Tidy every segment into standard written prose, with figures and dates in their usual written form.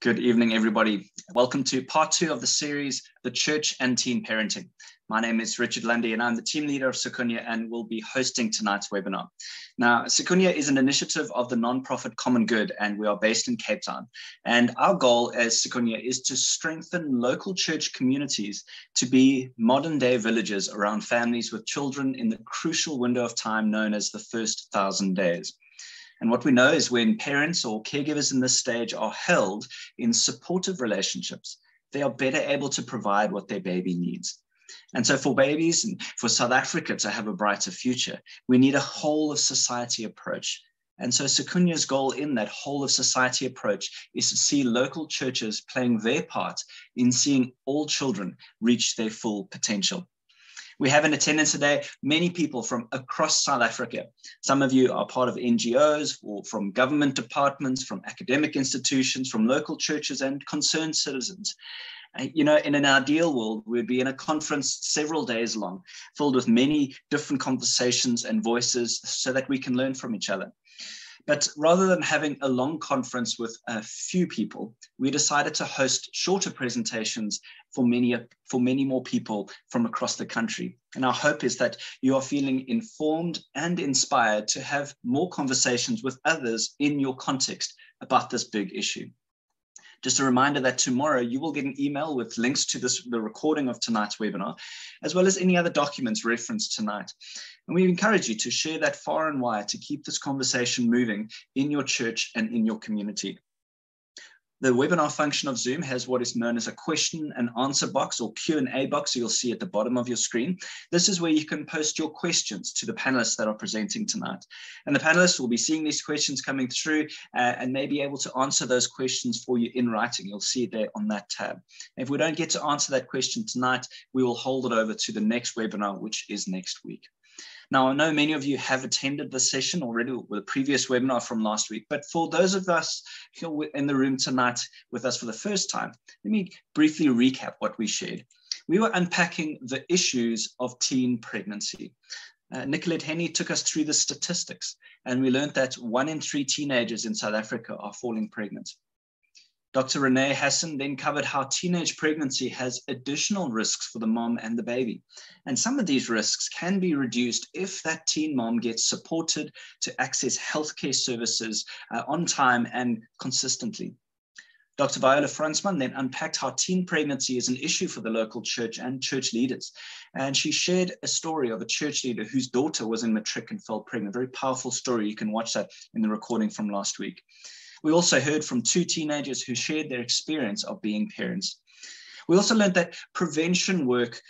Good evening, everybody. Welcome to part 2 of the series, The Church and Teen Parenting. My name is Richard Lundy, and I'm the team leader of Sikunye and will be hosting tonight's webinar. Now, Sikunye is an initiative of the nonprofit Common Good, and we are based in Cape Town. And our goal as Sikunye is to strengthen local church communities to be modern-day villages around families with children in the crucial window of time known as the first 1,000 days. And what we know is when parents or caregivers in this stage are held in supportive relationships, they are better able to provide what their baby needs. And so for babies and for South Africa to have a brighter future, we need a whole of society approach. And so Sikunye's goal in that whole of society approach is to see local churches playing their part in seeing all children reach their full potential. We have in attendance today many people from across South Africa. Some of you are part of NGOs or from government departments, from academic institutions, from local churches and concerned citizens. In an ideal world, we'd be in a conference several days long, filled with many different conversations and voices so that we can learn from each other. But rather than having a long conference with a few people, we decided to host shorter presentations for many more people from across the country. And our hope is that you are feeling informed and inspired to have more conversations with others in your context about this big issue. Just a reminder that tomorrow you will get an email with links to the recording of tonight's webinar, as well as any other documents referenced tonight. And we encourage you to share that far and wide to keep this conversation moving in your church and in your community. The webinar function of Zoom has what is known as a question and answer box or Q&A box you'll see at the bottom of your screen. This is where you can post your questions to the panelists that are presenting tonight. And the panelists will be seeing these questions coming through and may be able to answer those questions for you in writing. You'll see it there on that tab. If we don't get to answer that question tonight, we will hold it over to the next webinar, which is next week. Now, I know many of you have attended this session already with a previous webinar from last week, but for those of us here in the room tonight with us for the first time, let me briefly recap what we shared. We were unpacking the issues of teen pregnancy. Nicolette Henny took us through the statistics, and we learned that 1 in 3 teenagers in South Africa are falling pregnant. Dr. Renee Hassan then covered how teenage pregnancy has additional risks for the mom and the baby. And some of these risks can be reduced if that teen mom gets supported to access healthcare services on time and consistently. Dr. Viola Fransman then unpacked how teen pregnancy is an issue for the local church and church leaders. And she shared a story of a church leader whose daughter was in matric and fell pregnant. A very powerful story. You can watch that in the recording from last week. We also heard from 2 teenagers who shared their experience of being parents. We also learned that prevention work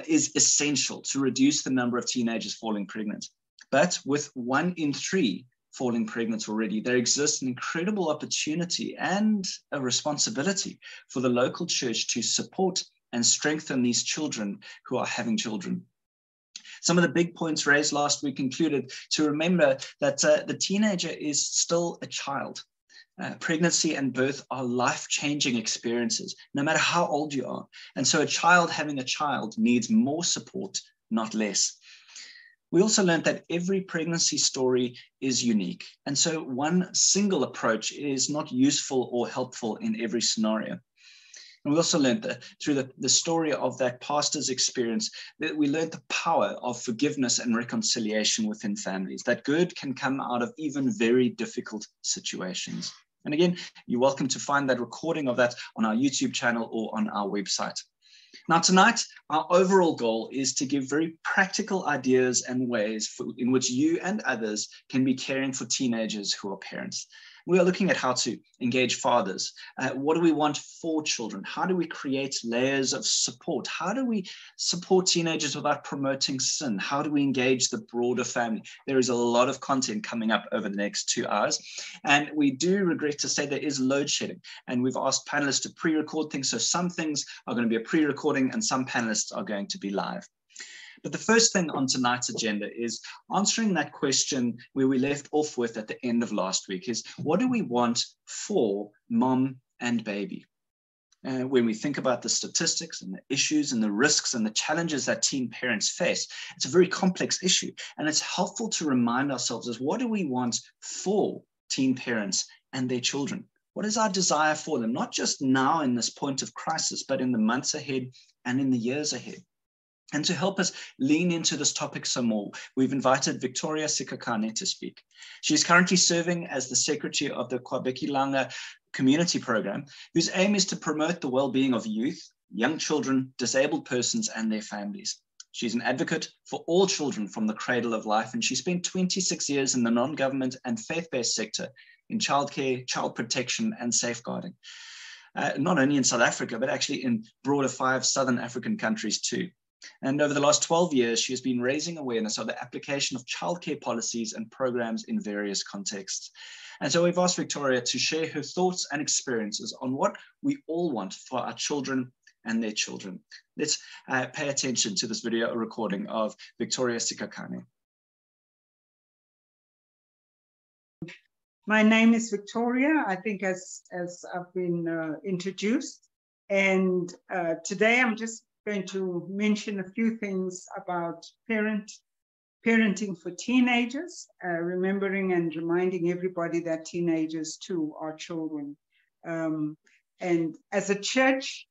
is essential to reduce the number of teenagers falling pregnant. But with 1 in 3 falling pregnant already, there exists an incredible opportunity and a responsibility for the local church to support and strengthen these children who are having children. Some of the big points raised last week included to remember that the teenager is still a child. Pregnancy and birth are life-changing experiences, no matter how old you are. And so a child having a child needs more support, not less. We also learned that every pregnancy story is unique. And so one single approach is not useful or helpful in every scenario. And we also learned that through the story of that pastor's experience, that we learned the power of forgiveness and reconciliation within families, that good can come out of even very difficult situations. And again, you're welcome to find that recording of that on our YouTube channel or on our website. Now, tonight, our overall goal is to give very practical ideas and ways in which you and others can be caring for teenagers who are parents. We are looking at how to engage fathers. What do we want for children? How do we create layers of support? How do we support teenagers without promoting sin? How do we engage the broader family? There is a lot of content coming up over the next 2 hours. And we do regret to say there is load shedding. And we've asked panelists to pre-record things. So some things are going to be a pre-recording and some panelists are going to be live. But the first thing on tonight's agenda is answering that question where we left off with at the end of last week is, what do we want for mom and baby? When we think about the statistics and the issues and the risks and the challenges that teen parents face, it's a very complex issue. And it's helpful to remind ourselves as what do we want for teen parents and their children? What is our desire for them, not just now in this point of crisis, but in the months ahead and in the years ahead? And to help us lean into this topic some more, we've invited Victoria Sikunye to speak. She's currently serving as the secretary of the Kwabekilanga Community Program, whose aim is to promote the well-being of youth, young children, disabled persons, and their families. She's an advocate for all children from the cradle of life, and she spent 26 years in the non-government and faith-based sector in childcare, child protection, and safeguarding. Not only in South Africa, but actually in broader 5 Southern African countries too. And over the last 12 years, she has been raising awareness of the application of childcare policies and programs in various contexts. And so we've asked Victoria to share her thoughts and experiences on what we all want for our children and their children. Let's pay attention to this video recording of Victoria Sikunye. My name is Victoria, I think as I've been introduced. And today I'm just going to mention a few things about parenting for teenagers, remembering and reminding everybody that teenagers too are children. And as a church,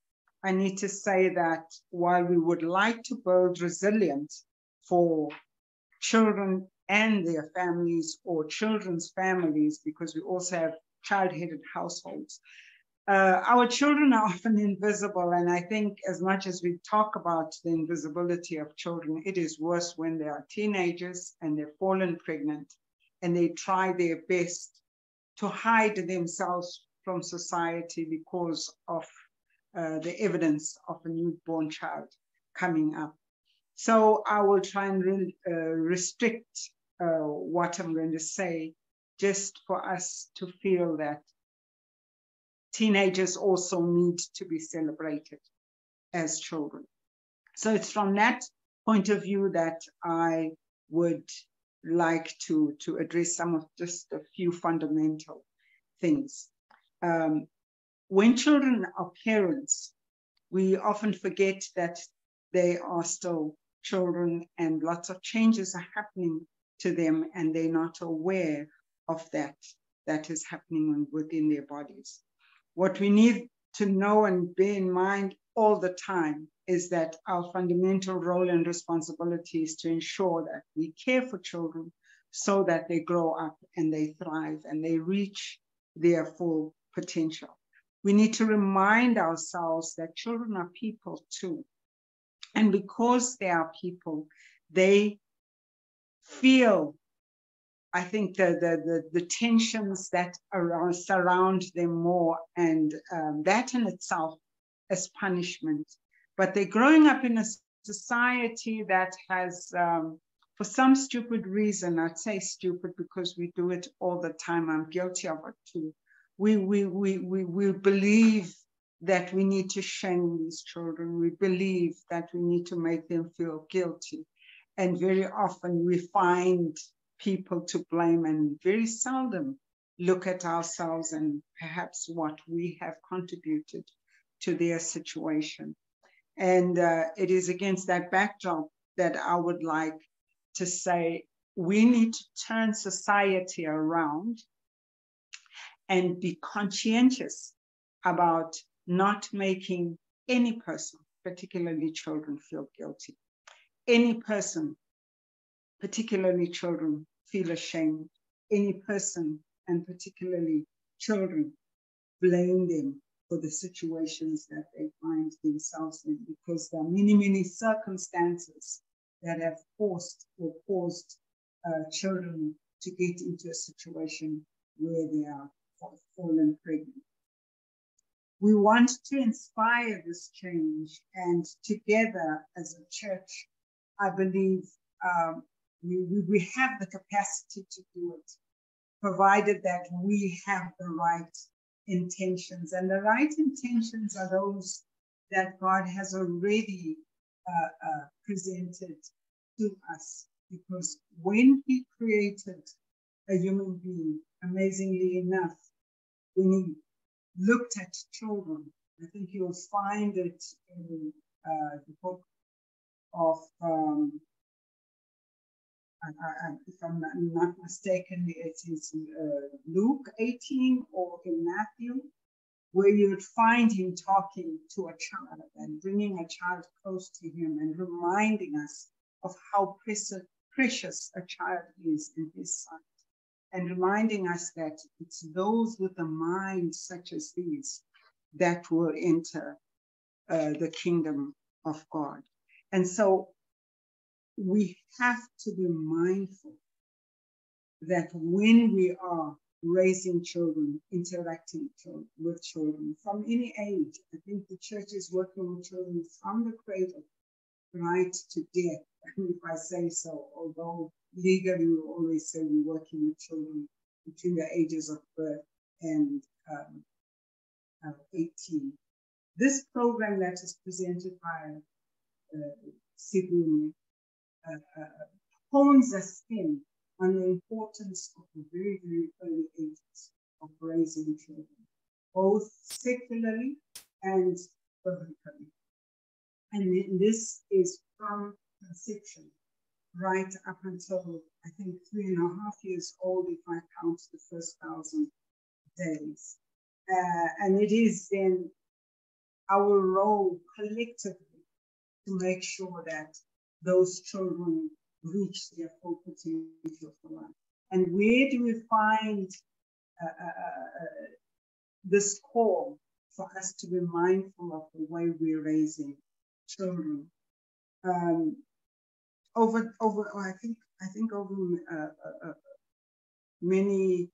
I need to say that while we would like to build resilience for children and their families or children's families, because we also have child-headed households, our children are often invisible. And I think as much as we talk about the invisibility of children, it is worse when they are teenagers and they've fallen pregnant and they try their best to hide themselves from society because of the evidence of a newborn child coming up. So I will try and restrict what I'm going to say, just for us to feel that teenagers also need to be celebrated as children. So it's from that point of view that I would like to address some of just a few fundamental things. When children are parents, we often forget that they are still children and lots of changes are happening to them and they're not aware of that is happening within their bodies. What we need to know and bear in mind all the time is that our fundamental role and responsibility is to ensure that we care for children so that they grow up and they thrive and they reach their full potential. We need to remind ourselves that children are people too. And because they are people, they feel, I think, the tensions that surround them more, and that in itself is punishment. But they're growing up in a society that has, for some stupid reason, I'd say stupid because we do it all the time, I'm guilty of it too, we believe that we need to shame these children. We believe that we need to make them feel guilty. And very often we find people to blame and very seldom look at ourselves and perhaps what we have contributed to their situation. And it is against that backdrop that I would like to say we need to turn society around and be conscientious about not making any person, particularly children, feel guilty. Any person, particularly children, feel ashamed. Any person, and particularly children, blame them for the situations that they find themselves in, because there are many, many circumstances that have forced or caused children to get into a situation where they are fallen pregnant. We want to inspire this change, and together as a church, I believe we have the capacity to do it, provided that we have the right intentions. And the right intentions are those that God has already presented to us. Because when He created a human being, amazingly enough, when He looked at children, I think you'll find it in the book of if I'm not mistaken, it is Luke 18 or in Matthew, where you would find him talking to a child and bringing a child close to him and reminding us of how precious a child is in his sight, and reminding us that it's those with a mind such as these that will enter the kingdom of God. And so we have to be mindful that when we are raising children, interacting with children from any age, I think the church is working with children from the cradle right to death, if I say so, although legally we always say we're working with children between the ages of birth and 18. This program that is presented by Sikunye hones us in on the importance of the very, very early ages of raising children, both secularly and biblically. And this is from conception right up until, I think, 3.5 years old, if I count the first 1,000 days. And it is then our role collectively to make sure that those children reach their full potential for life. And where do we find this call for us to be mindful of the way we're raising children? I think over many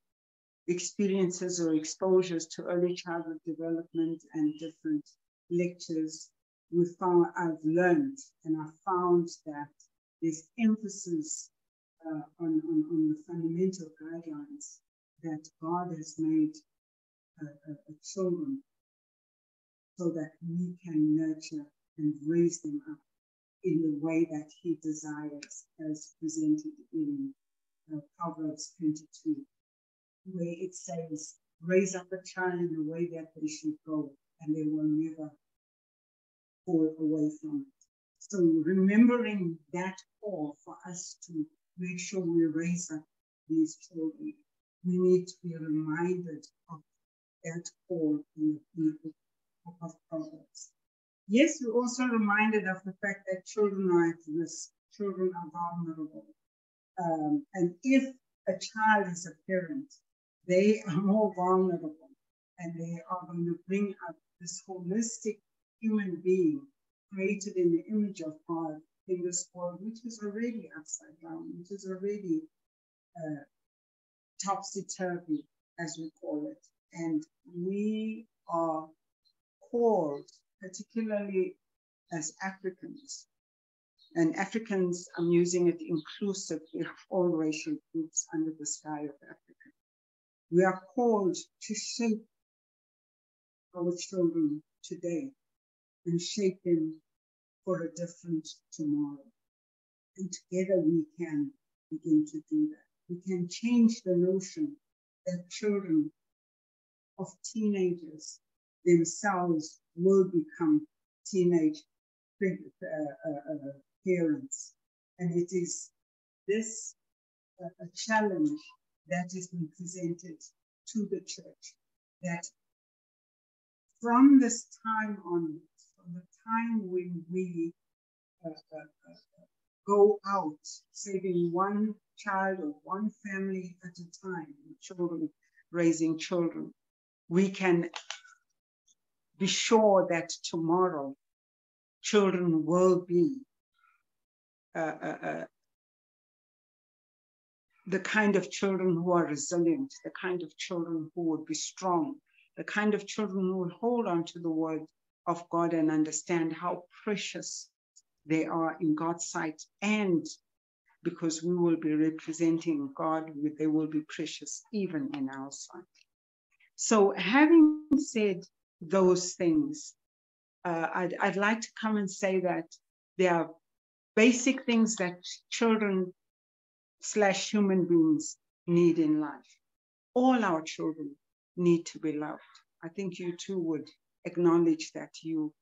experiences or exposures to early childhood development and different lectures, I've learned and I've found that there's emphasis on the fundamental guidelines that God has made children so that we can nurture and raise them up in the way that he desires, as presented in Proverbs 22, where it says, raise up a child in the way that they should go, and they will never fall away from it. So remembering that call for us to make sure we raise up these children, we need to be reminded of that call in the book of Proverbs. Yes, we're also reminded of the fact that children are at risk, children are vulnerable. And if a child is a parent, they are more vulnerable, and they are going to bring up this holistic human being created in the image of God in this world, which is already upside down, which is already topsy-turvy, as we call it. And we are called, particularly as Africans, and Africans, I'm using it inclusively of all racial groups under the sky of Africa. We are called to shape our children today and shape them for a different tomorrow. And together we can begin to do that. We can change the notion that children of teenagers themselves will become teenage parents. And it is this a challenge that has been presented to the church, that from this time onwards, from the time when we go out saving one child or one family at a time, children, raising children, we can be sure that tomorrow children will be the kind of children who are resilient, the kind of children who would be strong, the kind of children who will hold on to the word of God and understand how precious they are in God's sight. And because we will be representing God, they will be precious even in our sight. So having said those things, I'd like to come and say that there are basic things that children / human beings need in life. All our children need to be loved. I think you too would acknowledge that you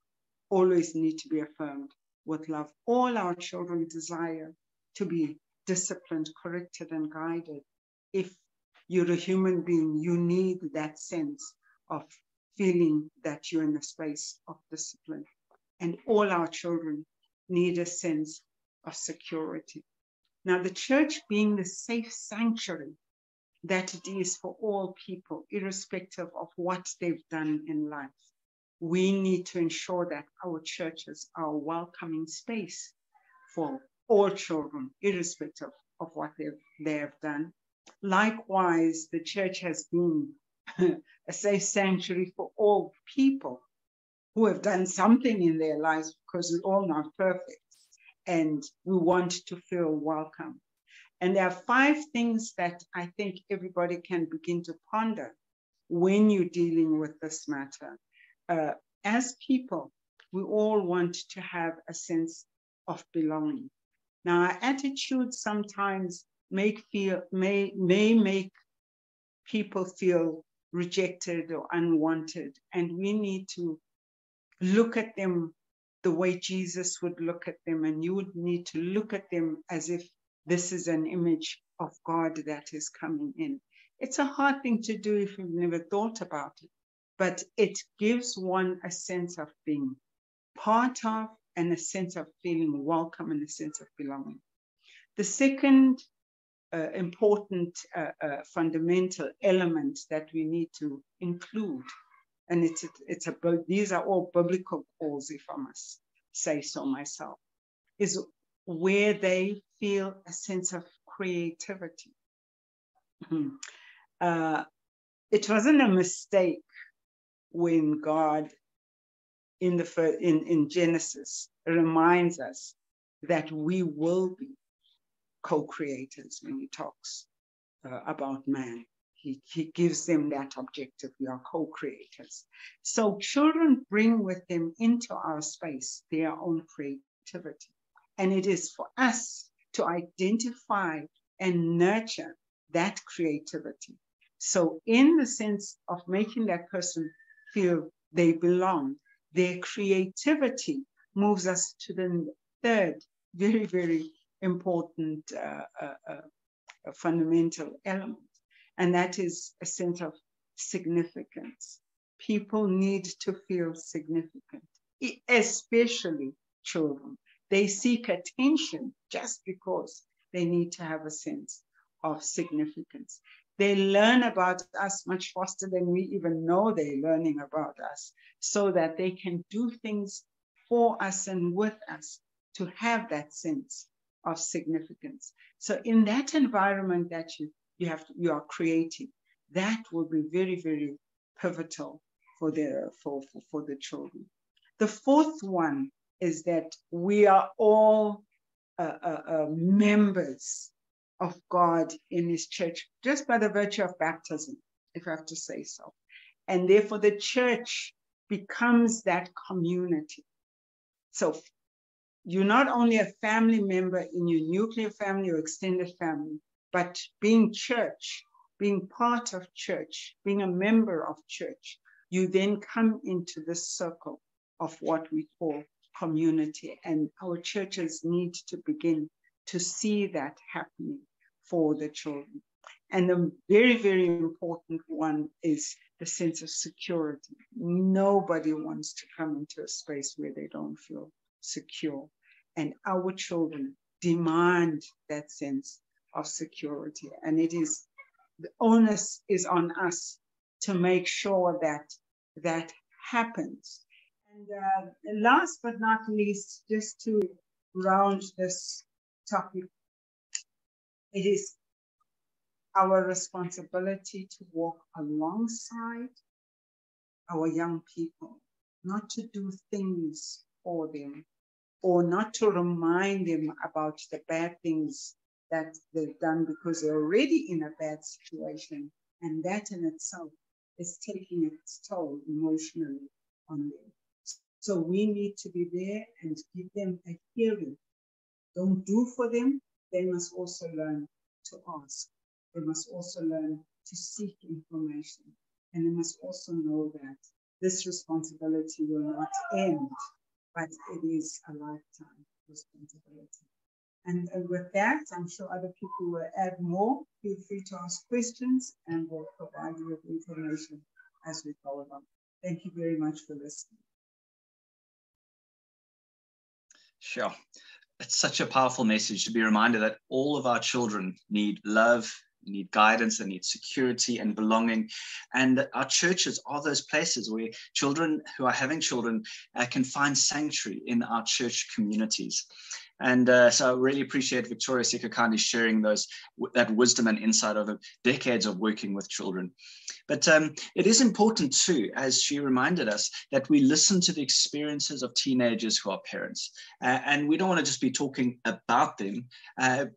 always need to be affirmed with love. All our children desire to be disciplined, corrected, and guided. If you're a human being, you need that sense of feeling that you're in a space of discipline. And all our children need a sense of security. Now, the church being the safe sanctuary that it is for all people, irrespective of what they've done in life, we need to ensure that our churches are a welcoming space for all children, irrespective of what they have done. Likewise, the church has been a safe sanctuary for all people who have done something in their lives, because we're all not perfect and we want to feel welcome. And there are 5 things that I think everybody can begin to ponder when you're dealing with this matter. As people, we all want to have a sense of belonging. Now, our attitudes sometimes may make people feel rejected or unwanted, and we need to look at them the way Jesus would look at them, and you would need to look at them as if this is an image of God that is coming in. It's a hard thing to do if you've never thought about it, but it gives one a sense of being part of and a sense of feeling welcome and a sense of belonging. The second important fundamental element that we need to include, and these are all biblical calls, if I must say so myself, is where they feel a sense of creativity. It wasn't a mistake when God in Genesis reminds us that we will be co-creators when he talks about man. He gives them that objective. We are co-creators. So children bring with them into our space their own creativity. And it is for us to identify and nurture that creativity. So in the sense of making that person feel they belong, their creativity moves us to the third very, very important fundamental element. And that is a sense of significance. People need to feel significant, especially children. They seek attention just because they need to have a sense of significance. They learn about us much faster than we even know they're learning about us, so that they can do things for us and with us to have that sense of significance. So in that environment that you are creating, that will be very, very pivotal for the children. The fourth one is that we are all members of God in his church, just by the virtue of baptism, if I have to say so. And therefore the church becomes that community. So you're not only a family member in your nuclear family or extended family, but being church, being part of church, being a member of church, you then come into this circle of what we call community. And our churches need to begin to see that happening for the children. And the very, very important one is the sense of security. Nobody wants to come into a space where they don't feel secure. And our children demand that sense of security. And the onus is on us to make sure that that happens. And last but not least, just to round this topic, it is our responsibility to walk alongside our young people, not to do things for them, or not to remind them about the bad things that they've done because they're already in a bad situation. And that in itself is taking its toll emotionally on them. So we need to be there and give them a hearing. Don't do for them. They must also learn to ask. They must also learn to seek information. And they must also know that this responsibility will not end, but it is a lifetime responsibility. And with that, I'm sure other people will add more. Feel free to ask questions and we'll provide you with information as we go along. Thank you very much for listening. Sure. It's such a powerful message to be reminded that all of our children need love, need guidance, they need security and belonging. And our churches are those places where children who are having children can find sanctuary in our church communities. And so I really appreciate Victoria Sekakani sharing that wisdom and insight over decades of working with children. But it is important too, as she reminded us, that we listen to the experiences of teenagers who are parents. And we don't want to just be talking about them,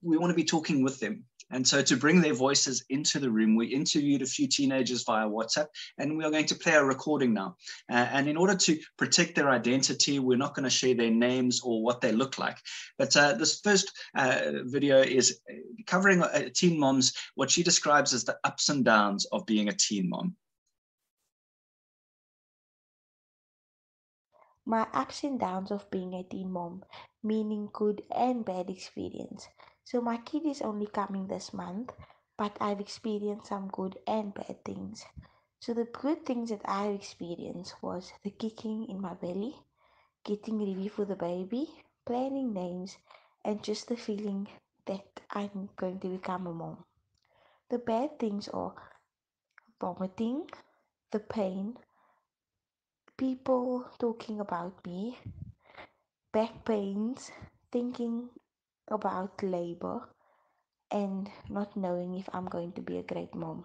we want to be talking with them. And so to bring their voices into the room, we interviewed a few teenagers via WhatsApp, and we are going to play a recording now. And in order to protect their identity, we're not going to share their names or what they look like. But this first video is covering teen moms, what she describes as the ups and downs of being a teen mom. My ups and downs of being a teen mom, meaning good and bad experience. So my kid is only coming this month, but I've experienced some good and bad things. So the good things that I've experienced was the kicking in my belly, getting ready for the baby, planning names, and just the feeling that I'm going to become a mom. The bad things are vomiting, the pain, people talking about me, back pains, thinking about labor, and not knowing if I'm going to be a great mom.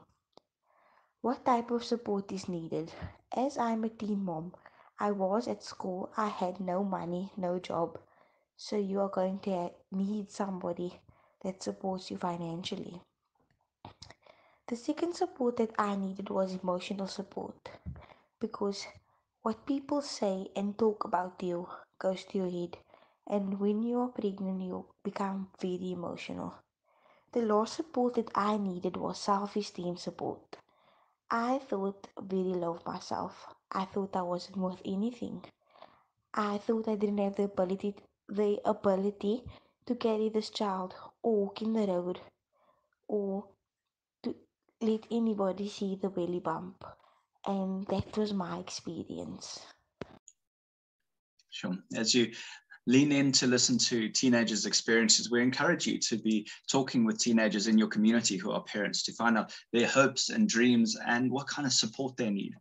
What type of support is needed? As I'm a teen mom, I was at school, I had no money, no job. So you are going to need somebody that supports you financially. The second support that I needed was emotional support, because what people say and talk about you goes to your head, and when you are pregnant you become very emotional. The last support that I needed was self-esteem support. I thought very low of myself. I thought I wasn't worth anything. I thought I didn't have the ability to carry this child or walk in the road or to let anybody see the belly bump. And that was my experience. Sure. As you lean in to listen to teenagers' experiences, we encourage you to be talking with teenagers in your community who are parents to find out their hopes and dreams and what kind of support they need.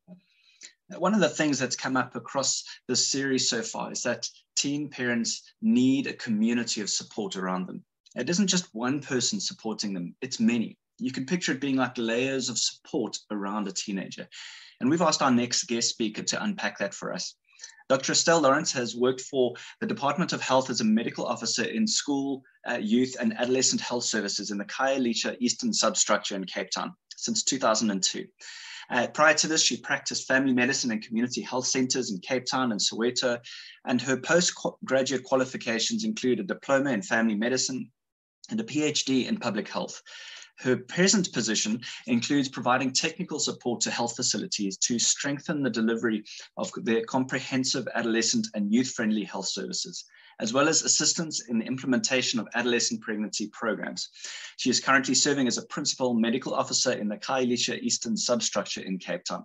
One of the things that's come up across this series so far is that teen parents need a community of support around them. It isn't just one person supporting them, it's many. You can picture it being like layers of support around a teenager. And we've asked our next guest speaker to unpack that for us. Dr. Estelle Lawrence has worked for the Department of Health as a medical officer in school, youth and adolescent health services in the Khayelitsha Eastern Substructure in Cape Town since 2002. Prior to this, she practiced family medicine and community health centers in Cape Town and Soweto, and her postgraduate qualifications include a diploma in family medicine and a PhD in public health. Her present position includes providing technical support to health facilities to strengthen the delivery of their comprehensive adolescent and youth-friendly health services, as well as assistance in the implementation of adolescent pregnancy programs. She is currently serving as a principal medical officer in the Khayelitsha Eastern Substructure in Cape Town.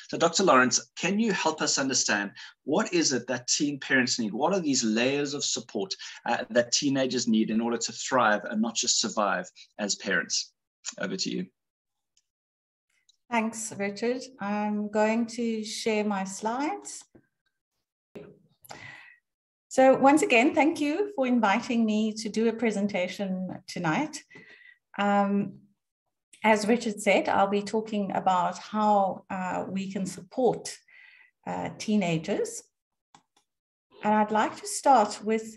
So Dr. Lawrence, can you help us understand what is it that teen parents need? What are these layers of support that teenagers need in order to thrive and not just survive as parents? Over to you. Thanks, Richard. I'm going to share my slides. So once again, thank you for inviting me to do a presentation tonight. As Richard said, I'll be talking about how we can support teenagers. And I'd like to start with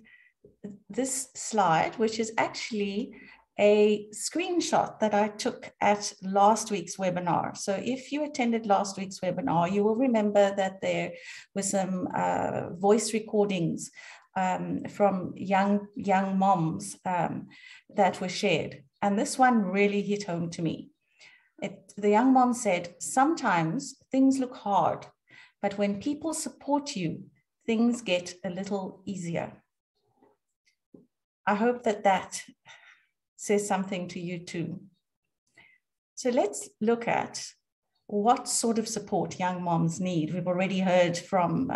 this slide, which is actually a screenshot that I took at last week's webinar. So if you attended last week's webinar, you will remember that there were some voice recordings from young moms that were shared. And this one really hit home to me. The young mom said, sometimes things look hard, but when people support you, things get a little easier. I hope that that says something to you too. So let's look at what sort of support young moms need. We've already heard from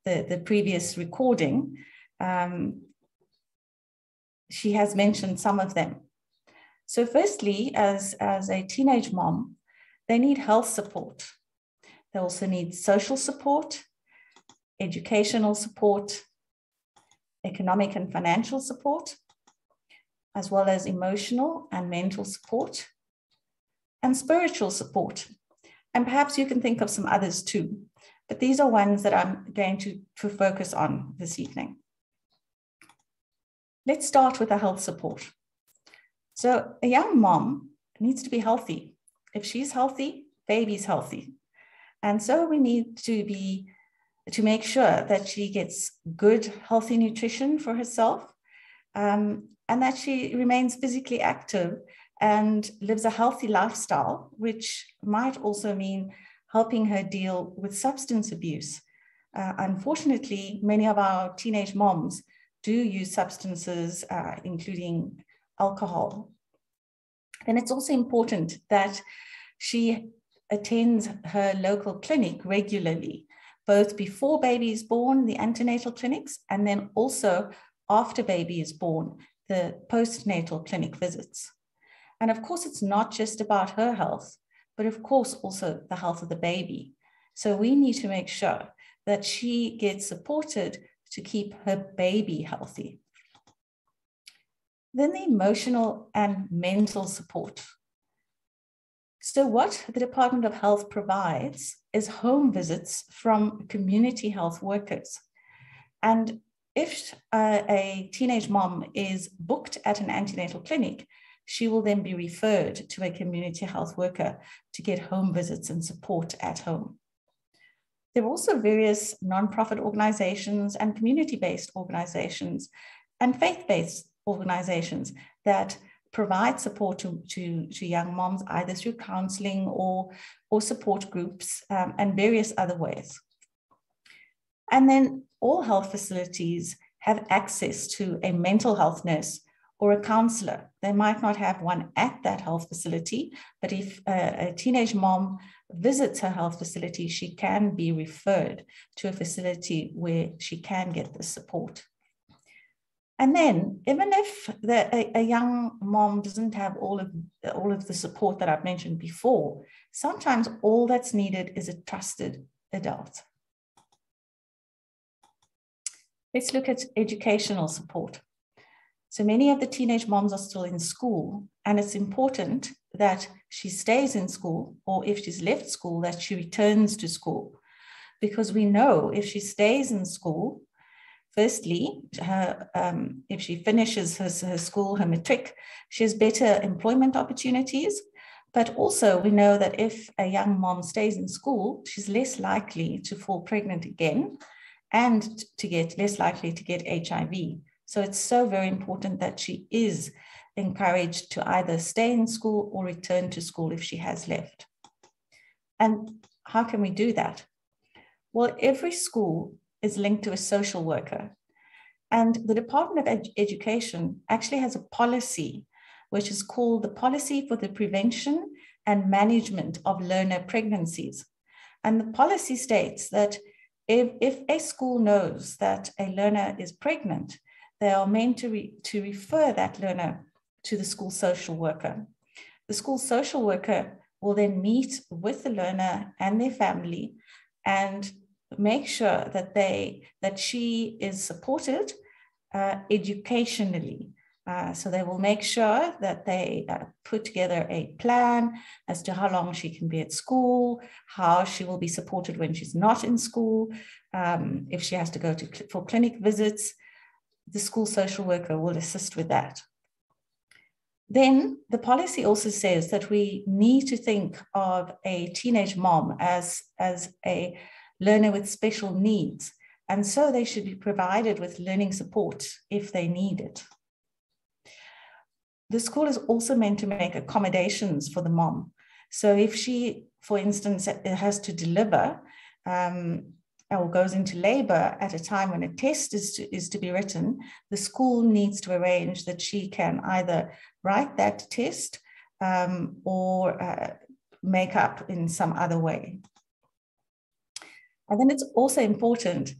the previous recording. She has mentioned some of them. So firstly, as a teenage mom, they need health support. They also need social support, educational support, economic and financial support, as well as emotional and mental support, and spiritual support. And perhaps you can think of some others too, but these are ones that I'm going to focus on this evening. Let's start with the health support. So a young mom needs to be healthy. If she's healthy, baby's healthy. And so we need to make sure that she gets good, healthy nutrition for herself, and that she remains physically active and lives a healthy lifestyle, which might also mean helping her deal with substance abuse. Unfortunately, many of our teenage moms do use substances, including alcohol. And it's also important that she attends her local clinic regularly, both before baby is born, the antenatal clinics, and then also after baby is born, the postnatal clinic visits. And of course, it's not just about her health, but of course also the health of the baby. So we need to make sure that she gets supported to keep her baby healthy. Then the emotional and mental support. So what the Department of Health provides is home visits from community health workers. And if a teenage mom is booked at an antenatal clinic, she will then be referred to a community health worker to get home visits and support at home. There are also various nonprofit organizations and community-based organizations and faith-based organizations that provide support to young moms, either through counseling or support groups and various other ways. And then all health facilities have access to a mental health nurse or a counselor. They might not have one at that health facility, but if a teenage mom visits her health facility, she can be referred to a facility where she can get the support. And then, even if a young mom doesn't have all of the support that I've mentioned before, sometimes all that's needed is a trusted adult. Let's look at educational support. So many of the teenage moms are still in school, and it's important that she stays in school, or if she's left school, that she returns to school. Because we know if she stays in school, firstly, if she finishes her school, her matric, she has better employment opportunities. But also we know that if a young mom stays in school, she's less likely to fall pregnant again and less likely to get HIV. So it's so very important that she is encouraged to either stay in school or return to school if she has left. And how can we do that? Well, every school is linked to a social worker. And the Department of Education actually has a policy, which is called the Policy for the Prevention and Management of Learner Pregnancies. And the policy states that if a school knows that a learner is pregnant, they are meant to refer that learner to the school social worker. The school social worker will then meet with the learner and their family and make sure that she is supported educationally. So they will make sure that they put together a plan as to how long she can be at school, how she will be supported when she's not in school, if she has to go for clinic visits. The school social worker will assist with that. Then the policy also says that we need to think of a teenage mom as a learner with special needs. And so they should be provided with learning support if they need it. The school is also meant to make accommodations for the mom. So if she, for instance, has to deliver, or goes into labor at a time when a test is to be written, the school needs to arrange that she can either write that test or make up in some other way. And then it's also important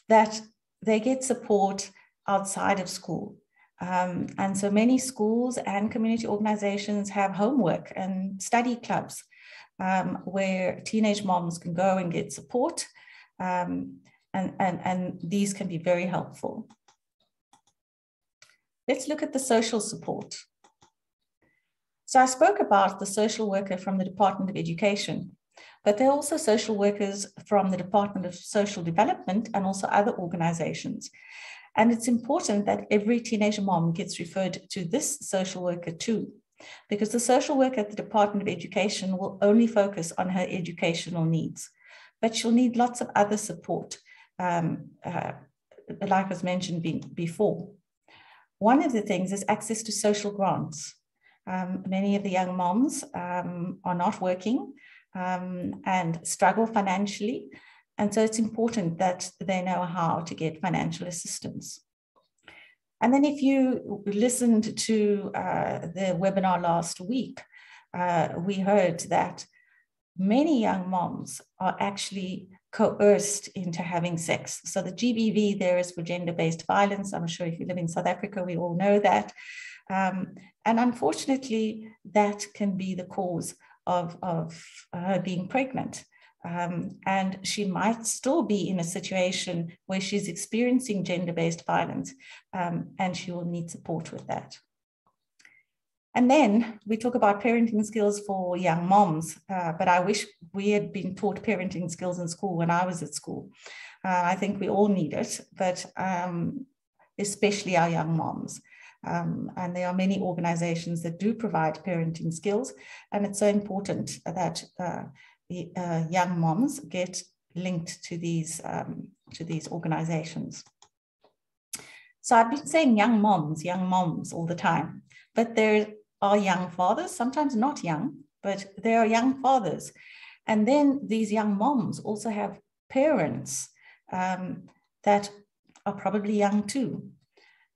that they get support outside of school. And so many schools and community organizations have homework and study clubs where teenage moms can go and get support. And these can be very helpful. Let's look at the social support. So I spoke about the social worker from the Department of Education, but there are also social workers from the Department of Social Development and also other organizations. And it's important that every teenage mom gets referred to this social worker too, because the social worker at the Department of Education will only focus on her educational needs, but she'll need lots of other support, like was mentioned before. One of the things is access to social grants. Many of the young moms are not working and struggle financially. And so it's important that they know how to get financial assistance. And then if you listened to the webinar last week, we heard that many young moms are actually coerced into having sex. So the GBV there is for gender-based violence. I'm sure if you live in South Africa, we all know that. And unfortunately, that can be the cause of her being pregnant. And she might still be in a situation where she's experiencing gender-based violence, and she will need support with that. And then we talk about parenting skills for young moms, but I wish we had been taught parenting skills in school when I was at school. I think we all need it, but especially our young moms. And there are many organizations that do provide parenting skills, and it's so important that young moms get linked to these organizations. So I've been saying young moms all the time, but there are young fathers, sometimes not young, but there are young fathers. And then these young moms also have parents that are probably young too.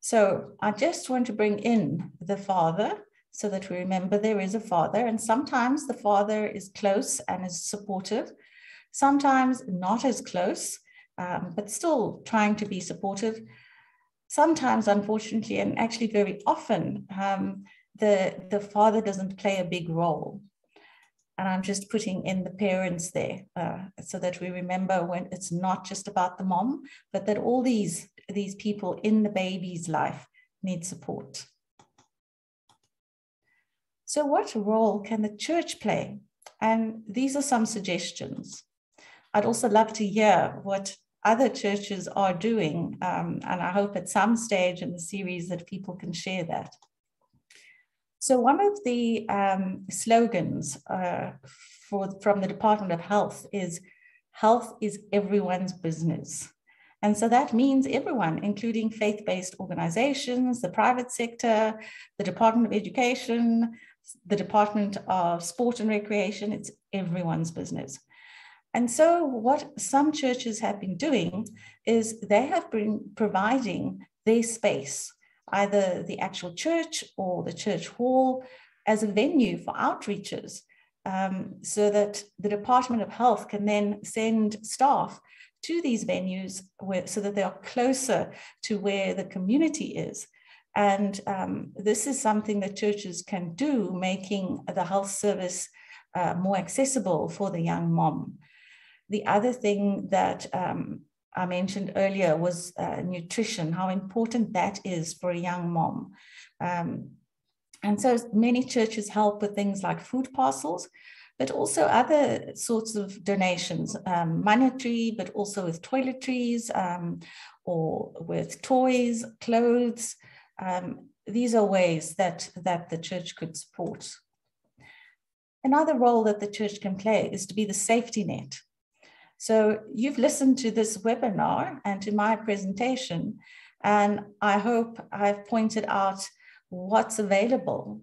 So I just want to bring in the father so that we remember there is a father, and sometimes the father is close and is supportive, sometimes not as close, but still trying to be supportive. Sometimes, unfortunately, and actually very often, the father doesn't play a big role. And I'm just putting in the parents there so that we remember when it's not just about the mom, but that all these people in the baby's life need support. So what role can the church play? And these are some suggestions. I'd also love to hear what other churches are doing, and I hope at some stage in the series that people can share that. So one of the slogans from the Department of Health is everyone's business. And so that means everyone, including faith-based organizations, the private sector, the Department of Education, the Department of Sport and Recreation, it's everyone's business. And so what some churches have been doing is they have been providing their space, either the actual church or the church hall, as a venue for outreaches, so that the Department of Health can then send staff to these venues so that they are closer to where the community is. And this is something that churches can do, making the health service more accessible for the young mom. The other thing that I mentioned earlier was nutrition, how important that is for a young mom. And so many churches help with things like food parcels, but also other sorts of donations, monetary, but also with toiletries or with toys, clothes. These are ways that the church could support. Another role that the church can play is to be the safety net. So you've listened to this webinar and to my presentation, and I hope I've pointed out what's available,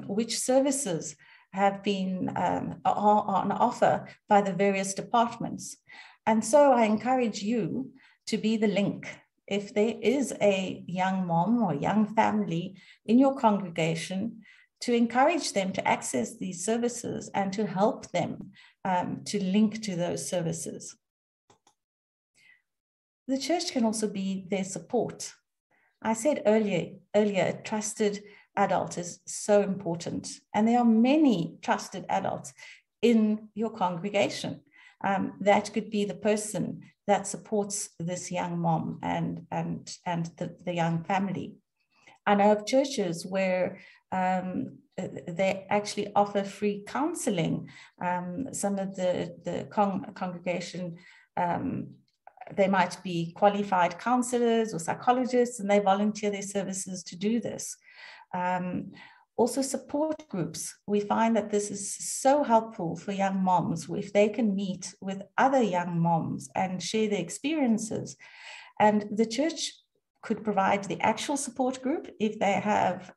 which services have been are on offer by the various departments. And so I encourage you to be the link. If there is a young mom or young family in your congregation, to encourage them to access these services and to help them to link to those services. The church can also be their support. I said earlier, a trusted adult is so important. And there are many trusted adults in your congregation. That could be the person that supports this young mom and the young family. I know of churches where they actually offer free counseling. Some of the congregation, they might be qualified counselors or psychologists, and they volunteer their services to do this. Also support groups. We find that this is so helpful for young moms if they can meet with other young moms and share their experiences. And the church could provide the actual support group if they have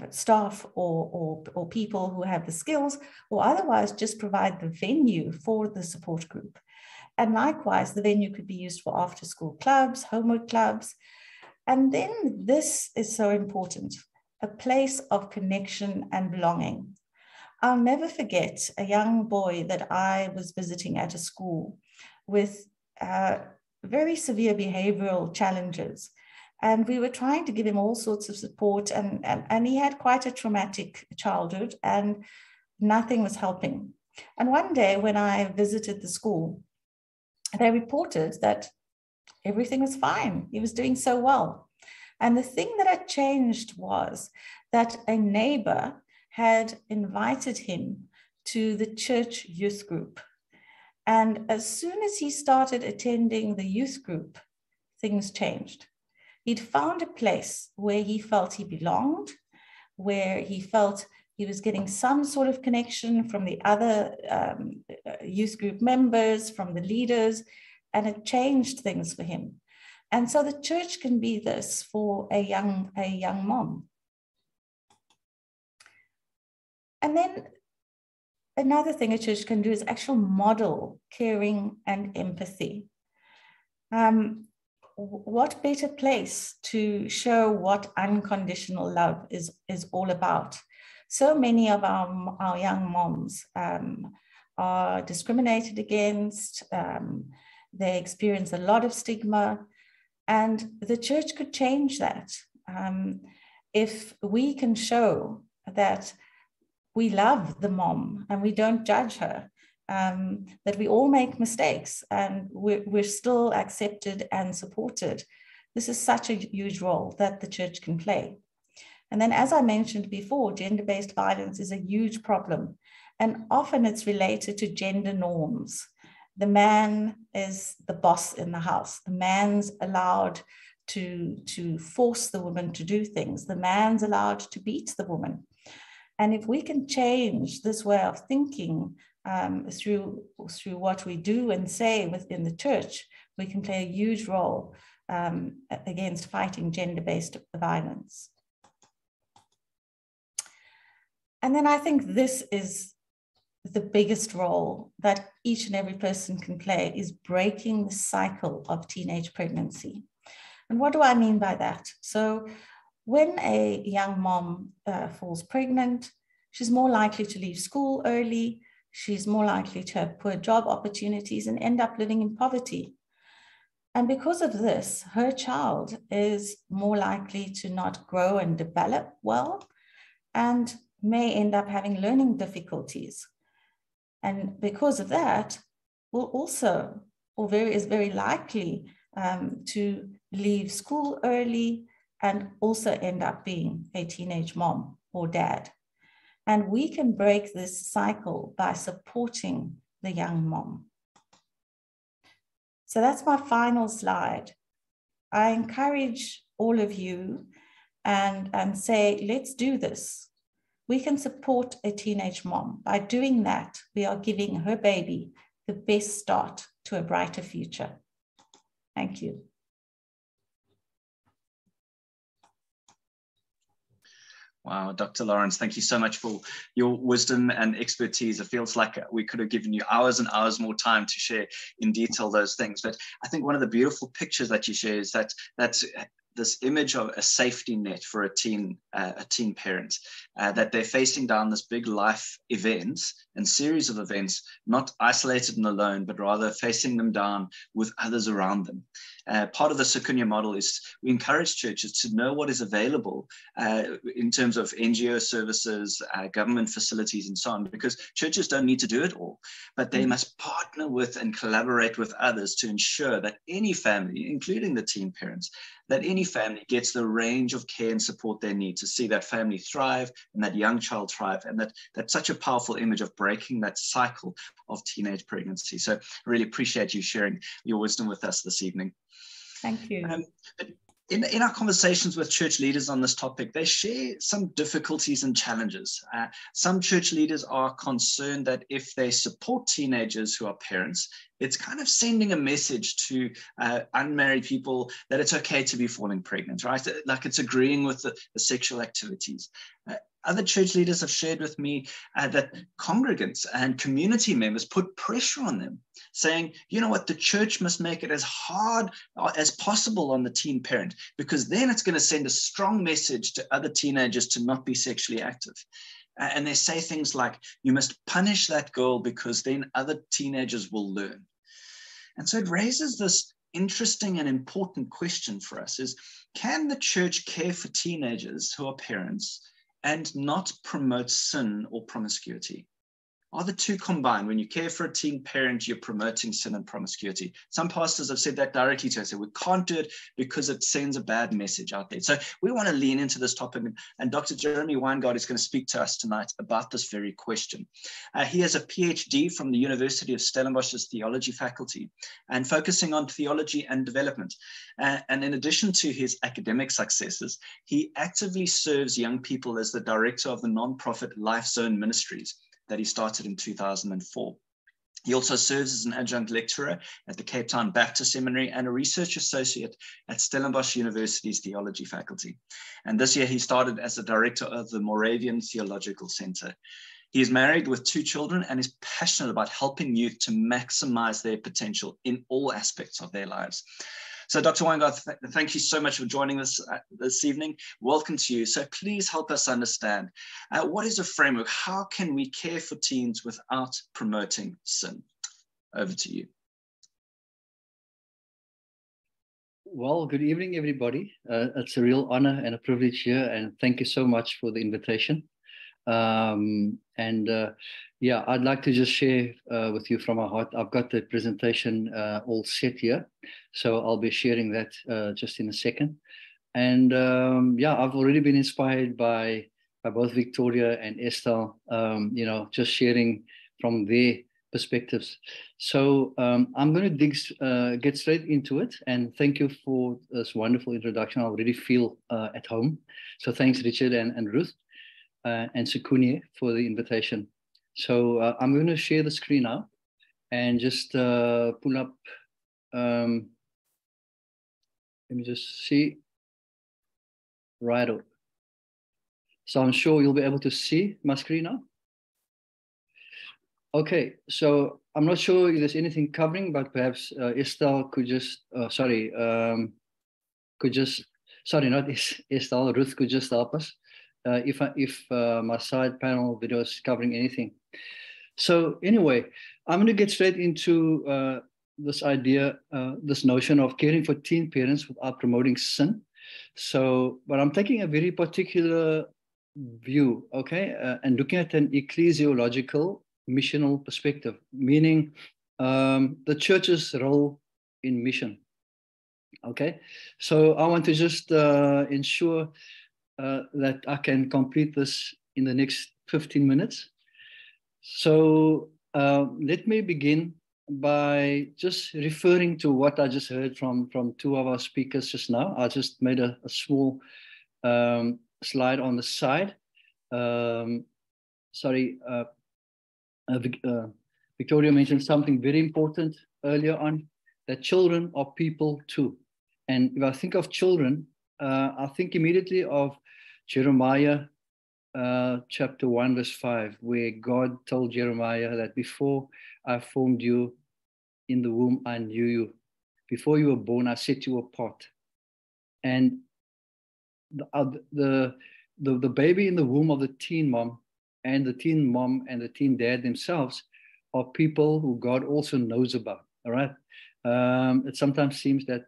staff or people who have the skills, or otherwise just provide the venue for the support group. And likewise, the venue could be used for after-school clubs, homework clubs. And then this is so important, a place of connection and belonging. I'll never forget a young boy that I was visiting at a school with very severe behavioral challenges. And we were trying to give him all sorts of support, and he had quite a traumatic childhood, and nothing was helping. And one day when I visited the school, they reported that everything was fine. He was doing so well. And the thing that had changed was that a neighbor had invited him to the church youth group. And as soon as he started attending the youth group, things changed. He'd found a place where he felt he belonged, where he felt he was getting some sort of connection from the other youth group members, from the leaders, and it changed things for him. And so the church can be this for a young mom. And then another thing a church can do is actual model caring and empathy. What better place to show what unconditional love is all about? So many of our young moms are discriminated against. They experience a lot of stigma, and the church could change that. If we can show that we love the mom and we don't judge her, that we all make mistakes and we're still accepted and supported. This is such a huge role that the church can play. And then, as I mentioned before, gender-based violence is a huge problem, and often it's related to gender norms. The man is the boss in the house. The man's allowed to force the woman to do things. The man's allowed to beat the woman. And if we can change this way of thinking through what we do and say within the church, we can play a huge role against fighting gender-based violence. And then I think this is the biggest role that each and every person can play, is breaking the cycle of teenage pregnancy. And what do I mean by that? So when a young mom falls pregnant, she's more likely to leave school early. She's more likely to have poor job opportunities and end up living in poverty. And because of this, her child is more likely to not grow and develop well, and may end up having learning difficulties. And because of that, will also, is very likely to leave school early and also end up being a teenage mom or dad. And we can break this cycle by supporting the young mom. So that's my final slide. I encourage all of you and say, let's do this. We can support a teenage mom. By doing that, we are giving her baby the best start to a brighter future. Thank you. Wow, Dr. Lawrence, thank you so much for your wisdom and expertise. It feels like we could have given you hours and hours more time to share in detail those things. But I think one of the beautiful pictures that you share is that this image of a safety net for a teen parent, that they're facing down this big life event and series of events, not isolated and alone, but rather facing them down with others around them. Part of the Sikunye model is we encourage churches to know what is available in terms of NGO services, government facilities, and so on, because churches don't need to do it all, but they must partner with and collaborate with others to ensure that any family, including the teen parents, that any family gets the range of care and support they need to see that family thrive and that young child thrive. And that's such a powerful image of breaking that cycle of teenage pregnancy. So I really appreciate you sharing your wisdom with us this evening. Thank you. In our conversations with church leaders on this topic, they share some difficulties and challenges. Some church leaders are concerned that if they support teenagers who are parents, it's kind of sending a message to unmarried people that it's okay to be falling pregnant, right? Like it's agreeing with the sexual activities. Other church leaders have shared with me that congregants and community members put pressure on them, saying, you know what, the church must make it as hard as possible on the teen parent, because then it's going to send a strong message to other teenagers to not be sexually active. And they say things like, you must punish that girl because then other teenagers will learn. And so it raises this interesting and important question for us is, can the church care for teenagers who are parents and not promote sin or promiscuity? Are the two combined? When you care for a teen parent, you're promoting sin and promiscuity. Some pastors have said that directly to us. We can't do it because it sends a bad message out there. So we want to lean into this topic. And Dr. Jeremy Weingart is going to speak to us tonight about this very question. He has a PhD from the University of Stellenbosch's theology faculty and focusing on theology and development. And in addition to his academic successes, he actively serves young people as the director of the nonprofit Life Zone Ministries that he started in 2004. He also serves as an adjunct lecturer at the Cape Town Baptist Seminary and a research associate at Stellenbosch University's theology faculty. And this year he started as the director of the Moravian Theological Center. He is married with 2 children and is passionate about helping youth to maximize their potential in all aspects of their lives. So Dr. Weingart, thank you so much for joining us this evening. Welcome to you. So please help us understand, what is a framework? How can we care for teens without promoting sin? Over to you. Well, good evening, everybody. It's a real honor and a privilege here, and thank you so much for the invitation. Yeah, I'd like to just share with you from my heart. I've got the presentation all set here, so I'll be sharing that just in a second. And yeah, I've already been inspired by both Victoria and Estelle, you know, just sharing from their perspectives. So I'm going to get straight into it, and thank you for this wonderful introduction. I already feel at home. So thanks, Richard and Ruth. And Sikunye for the invitation. So I'm going to share the screen now and just pull up, let me just see, right over. So I'm sure you'll be able to see my screen now. Okay, so I'm not sure if there's anything covering, but perhaps Estelle could just, sorry, not Estelle, Ruth could just help us. If my side panel video is covering anything. So anyway, I'm going to get straight into this idea, this notion of caring for teen parents without promoting sin. So, but I'm taking a very particular view, okay, and looking at an ecclesiological missional perspective, meaning the church's role in mission. Okay, so I want to just ensure that I can complete this in the next 15 minutes. So let me begin by just referring to what I just heard from 2 of our speakers just now. I just made a small slide on the side. Victoria mentioned something very important earlier on, that children are people too. And if I think of children, I think immediately of Jeremiah chapter 1, verse 5, where God told Jeremiah that before I formed you in the womb, I knew you. Before you were born, I set you apart. And the baby in the womb of the teen mom and the teen dad themselves are people who God also knows about. All right. It sometimes seems that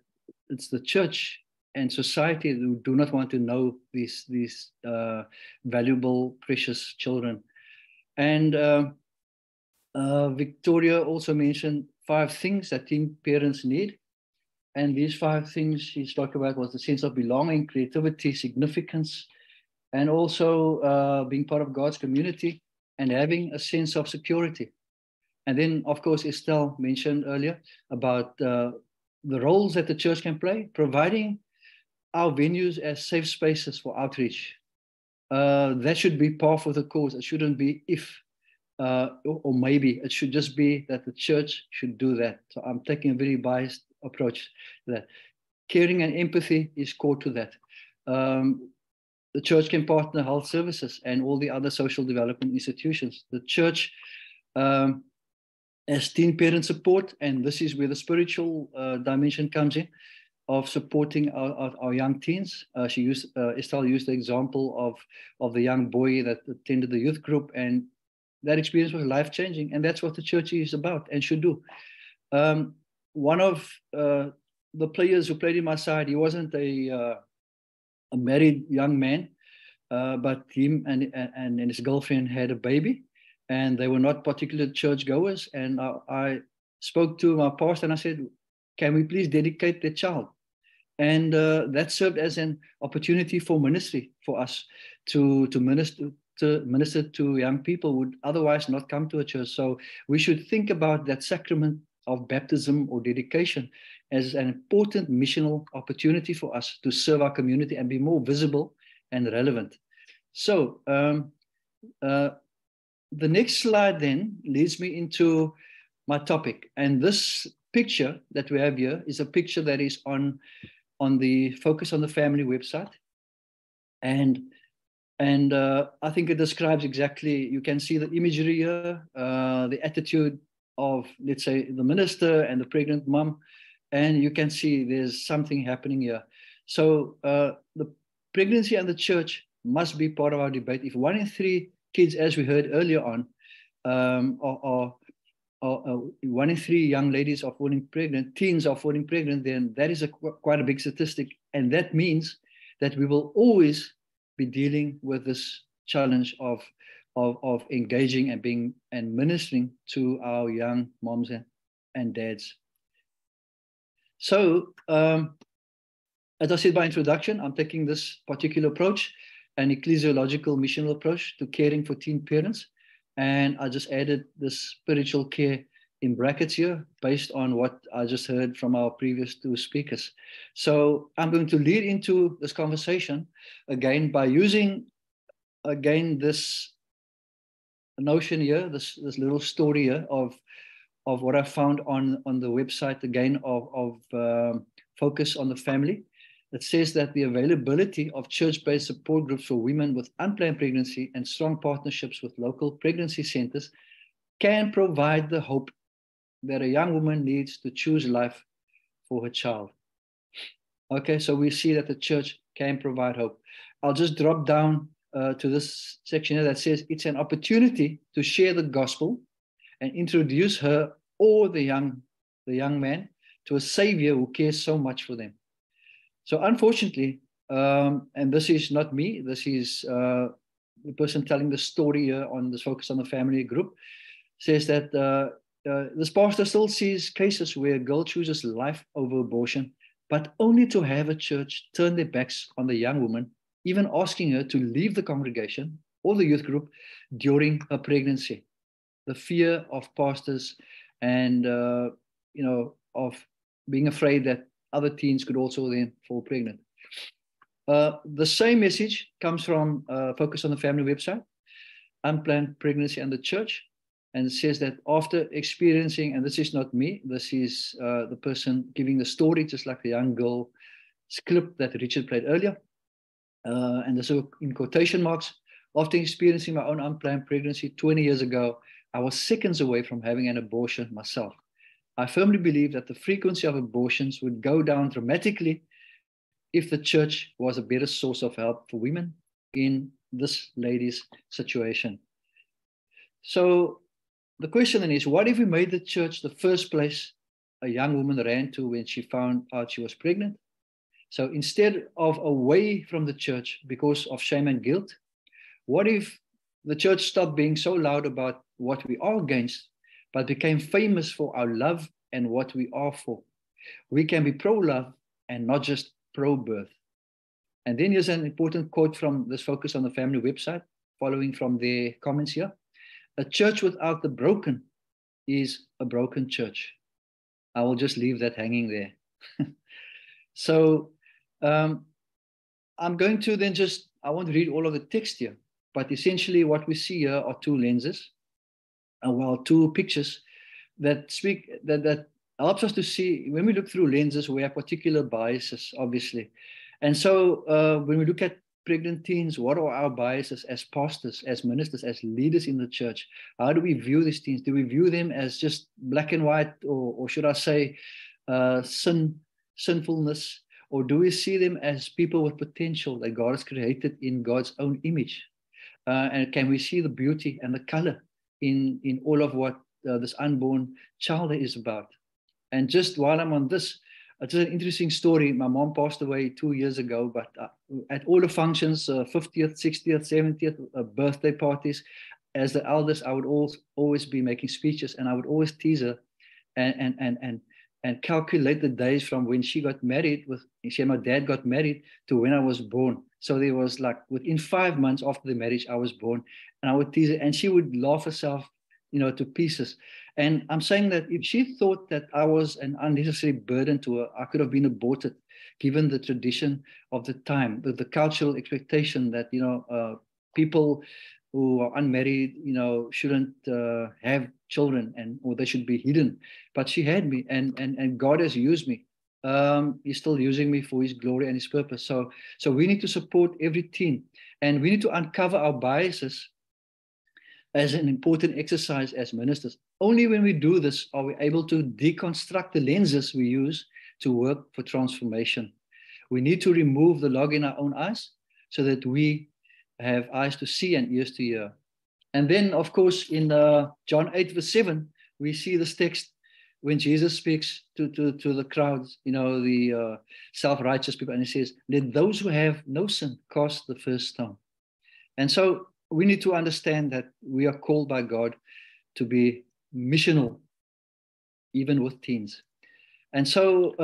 it's the church and society who do not want to know these valuable, precious children. And Victoria also mentioned 5 things that teen parents need. And these 5 things she's talked about was the sense of belonging, creativity, significance, and also being part of God's community and having a sense of security. And then, of course, Estelle mentioned earlier about the roles that the church can play, providing our venues as safe spaces for outreach. That should be part of the cause. It shouldn't be if or maybe. It should just be that the church should do that. So I'm taking a very biased approach to that. Caring and empathy is core to that. The church can partner health services and all the other social development institutions. The church as teen parent support, and this is where the spiritual dimension comes in, of supporting our young teens. Estelle used the example of the young boy that attended the youth group, and that experience was life-changing, and that's what the church is about and should do. One of the players who played in my side, he wasn't a married young man, but him and his girlfriend had a baby, and they were not particular churchgoers. And I spoke to my pastor and I said, can we please dedicate their child? And that served as an opportunity for ministry for us to minister to young people who would otherwise not come to a church. So we should think about that sacrament of baptism or dedication as an important missional opportunity for us to serve our community and be more visible and relevant. So the next slide then leads me into my topic. And this picture that we have here is a picture that is on the Focus on the Family website. And I think it describes exactly, you can see the imagery here, the attitude of, let's say, the minister and the pregnant mom, and you can see there's something happening here. So the pregnancy and the church must be part of our debate. If 1 in 3 kids, as we heard earlier on, or 1 in 3 young ladies are falling pregnant, teens are falling pregnant, then that is quite a big statistic. And that means that we will always be dealing with this challenge of engaging and ministering to our young moms and dads. So, as I said by introduction, I'm taking this particular approach, an ecclesiological missional approach to caring for teen parents. And I just added this spiritual care in brackets here based on what I just heard from our previous 2 speakers. So I'm going to lead into this conversation again by using again this notion here, this little story here of what I found on the website again of Focus on the Family. It says that the availability of church-based support groups for women with unplanned pregnancy and strong partnerships with local pregnancy centers can provide the hope that a young woman needs to choose life for her child. Okay, so we see that the church can provide hope. I'll just drop down to this section here that says it's an opportunity to share the gospel and introduce her or the young man to a savior who cares so much for them. So unfortunately, and this is not me, this is the person telling the story here on this Focus on the Family group, says that this pastor still sees cases where a girl chooses life over abortion, but only to have a church turn their backs on the young woman, even asking her to leave the congregation or the youth group during her pregnancy. The fear of pastors and, of being afraid that other teens could also then fall pregnant. The same message comes from Focus on the Family website, Unplanned Pregnancy and the Church. And it says that after experiencing, and this is not me, this is the person giving the story, just like the young girl's clip that Richard played earlier. And this is in quotation marks. After experiencing my own unplanned pregnancy 20 years ago, I was seconds away from having an abortion myself. I firmly believe that the frequency of abortions would go down dramatically if the church was a better source of help for women in this lady's situation. So the question then is, what if we made the church the first place a young woman ran to when she found out she was pregnant? So instead of away from the church because of shame and guilt, what if the church stopped being so loud about what we are against, but became famous for our love and what we are for? We can be pro-love and not just pro-birth. And then here's an important quote from this Focus on the Family website, following from their comments here. A church without the broken is a broken church. I will just leave that hanging there. So I'm going to then I won't read all of the text here, but essentially what we see here are two lenses, two pictures that helps us to see, when we look through lenses, we have particular biases, obviously. And so when we look at pregnant teens, what are our biases as pastors, as ministers, as leaders in the church? How do we view these teens? Do we view them as just black and white, or should I say sinfulness? Or do we see them as people with potential that God has created in God's own image? And can we see the beauty and the color in all of what this unborn child is about? And just while I'm on this, it's an interesting story. My mom passed away 2 years ago, but at all the functions, 50th, 60th, 70th birthday parties, as the eldest, I would always be making speeches, and I would always tease her and calculate the days from when she got married, she and my dad got married, to when I was born. So there was like within 5 months after the marriage, I was born, and I would tease her, and she would laugh herself, to pieces. And I'm saying that if she thought that I was an unnecessary burden to her, I could have been aborted, given the tradition of the time, the cultural expectation that, people who are unmarried, shouldn't have children, or they should be hidden. But she had me, and God has used me. He's still using me for his glory and his purpose. So we need to support every teen, and we need to uncover our biases as an important exercise as ministers. Only when we do this are we able to deconstruct the lenses we use to work for transformation. We need to remove the log in our own eyes so that we have eyes to see and ears to hear. And then, of course, in John 8, verse 7, we see this text when Jesus speaks to the crowds, the self-righteous people, and he says, let those who have no sin cast the first stone. And so we need to understand that we are called by God to be missional, even with teens. And so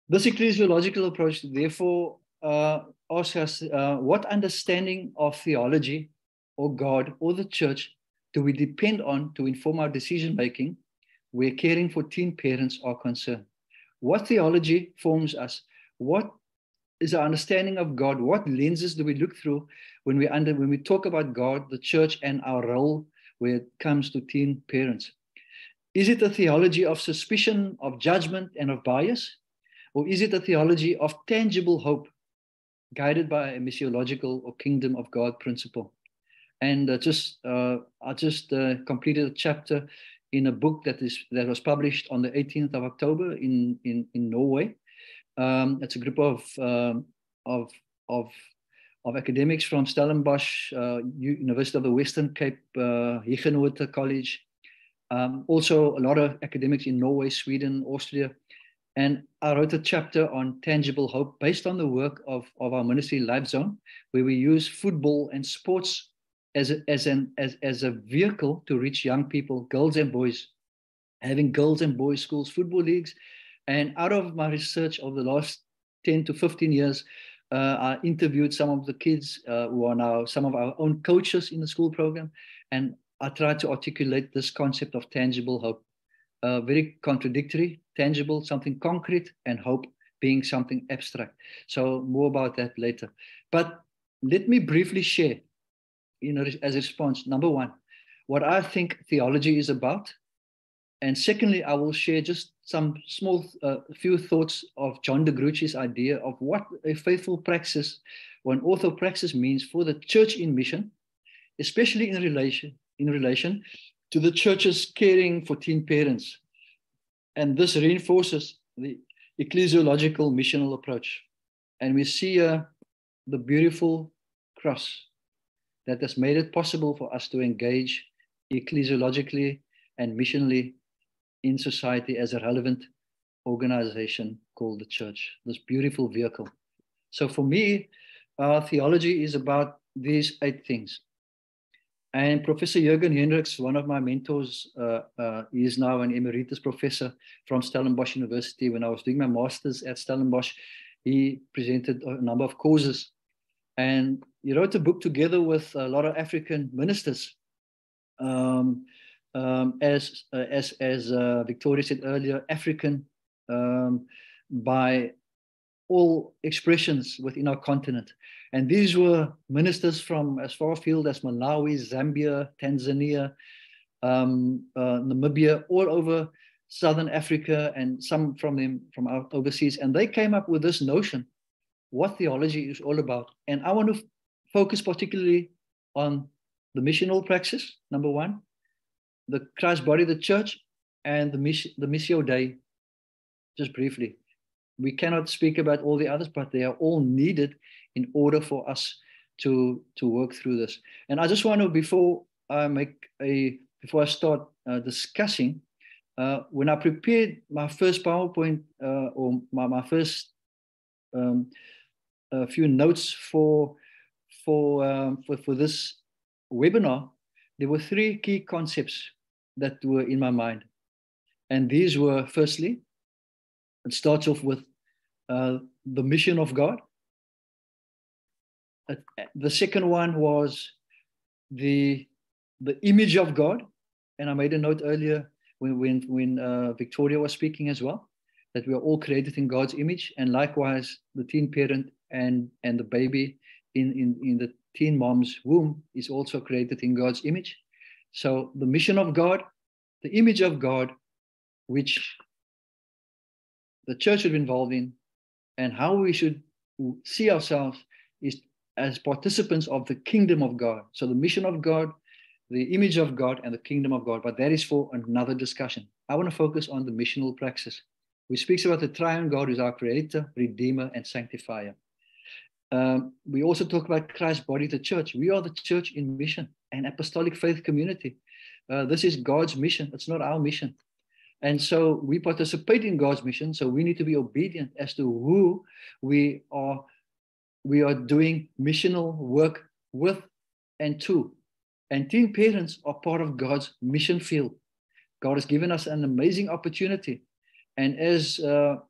this ecclesiological approach, therefore, asks us, what understanding of theology or God or the church do we depend on to inform our decision-making where caring for teen parents are concerned? What theology forms us? What is our understanding of God? What lenses do we look through when we talk about God, the church, and our role when it comes to teen parents? Is it a theology of suspicion, of judgment, and of bias? Or is it a theology of tangible hope, guided by a missiological or kingdom of God principle? And I just completed a chapter in a book that was published on the 18th of October in Norway. It's a group of academics from Stellenbosch University of the Western Cape, Huguenot College. Also a lot of academics in Norway, Sweden, Austria. And I wrote a chapter on tangible hope based on the work of our ministry, Life Zone, where we use football and sports as a vehicle to reach young people, girls and boys, having girls and boys schools, football leagues. And out of my research over the last 10 to 15 years, I interviewed some of the kids who are now some of our own coaches in the school program. And I tried to articulate this concept of tangible hope. Very contradictory, tangible, something concrete, and hope being something abstract. So more about that later. But let me briefly share, as a response, number one, what I think theology is about. And secondly, I will share just some small few thoughts of John de Gruchy's idea of what a faithful praxis or an orthopraxis means for the church in mission, especially in relation to the church's caring for teen parents. And this reinforces the ecclesiological missional approach. And we see the beautiful cross that has made it possible for us to engage ecclesiologically and missionally in society as a relevant organization called the church, this beautiful vehicle. So for me, theology is about these 8 things. And Professor Jürgen Hendricks, one of my mentors, he is now an emeritus professor from Stellenbosch University. When I was doing my master's at Stellenbosch, he presented a number of courses. And he wrote a book together with a lot of African ministers. As Victoria said earlier, African by all expressions within our continent. And these were ministers from as far afield as Malawi, Zambia, Tanzania, Namibia, all over Southern Africa, and some from them from out overseas. And they came up with this notion, what theology is all about. And I want to focus particularly on the missional praxis, number 1, the Christ body, the church, and the Missio Dei, just briefly. We cannot speak about all the others, but they are all needed in order for us to work through this. And I just want to, before I start discussing, when I prepared my first PowerPoint or my first few notes for this webinar, there were 3 key concepts that were in my mind. And these were, firstly, it starts off with the mission of God. The second one was the image of God. And I made a note earlier when Victoria was speaking as well, that we are all created in God's image. And likewise, the teen parent and the baby in the teen mom's womb is also created in God's image. So the mission of God, the image of God, which the church should be involved in, and how we should see ourselves is as participants of the kingdom of God. So the mission of God, the image of God, and the kingdom of God. But that is for another discussion. I want to focus on the missional praxis, which speaks about the triune God who is our creator, redeemer, and sanctifier. We also talk about Christ's body, the church. We are the church in mission, an apostolic faith community. This is God's mission. It's not our mission. And so we participate in God's mission. So we need to be obedient as to who we are doing missional work with and to. And teen parents are part of God's mission field. God has given us an amazing opportunity. And as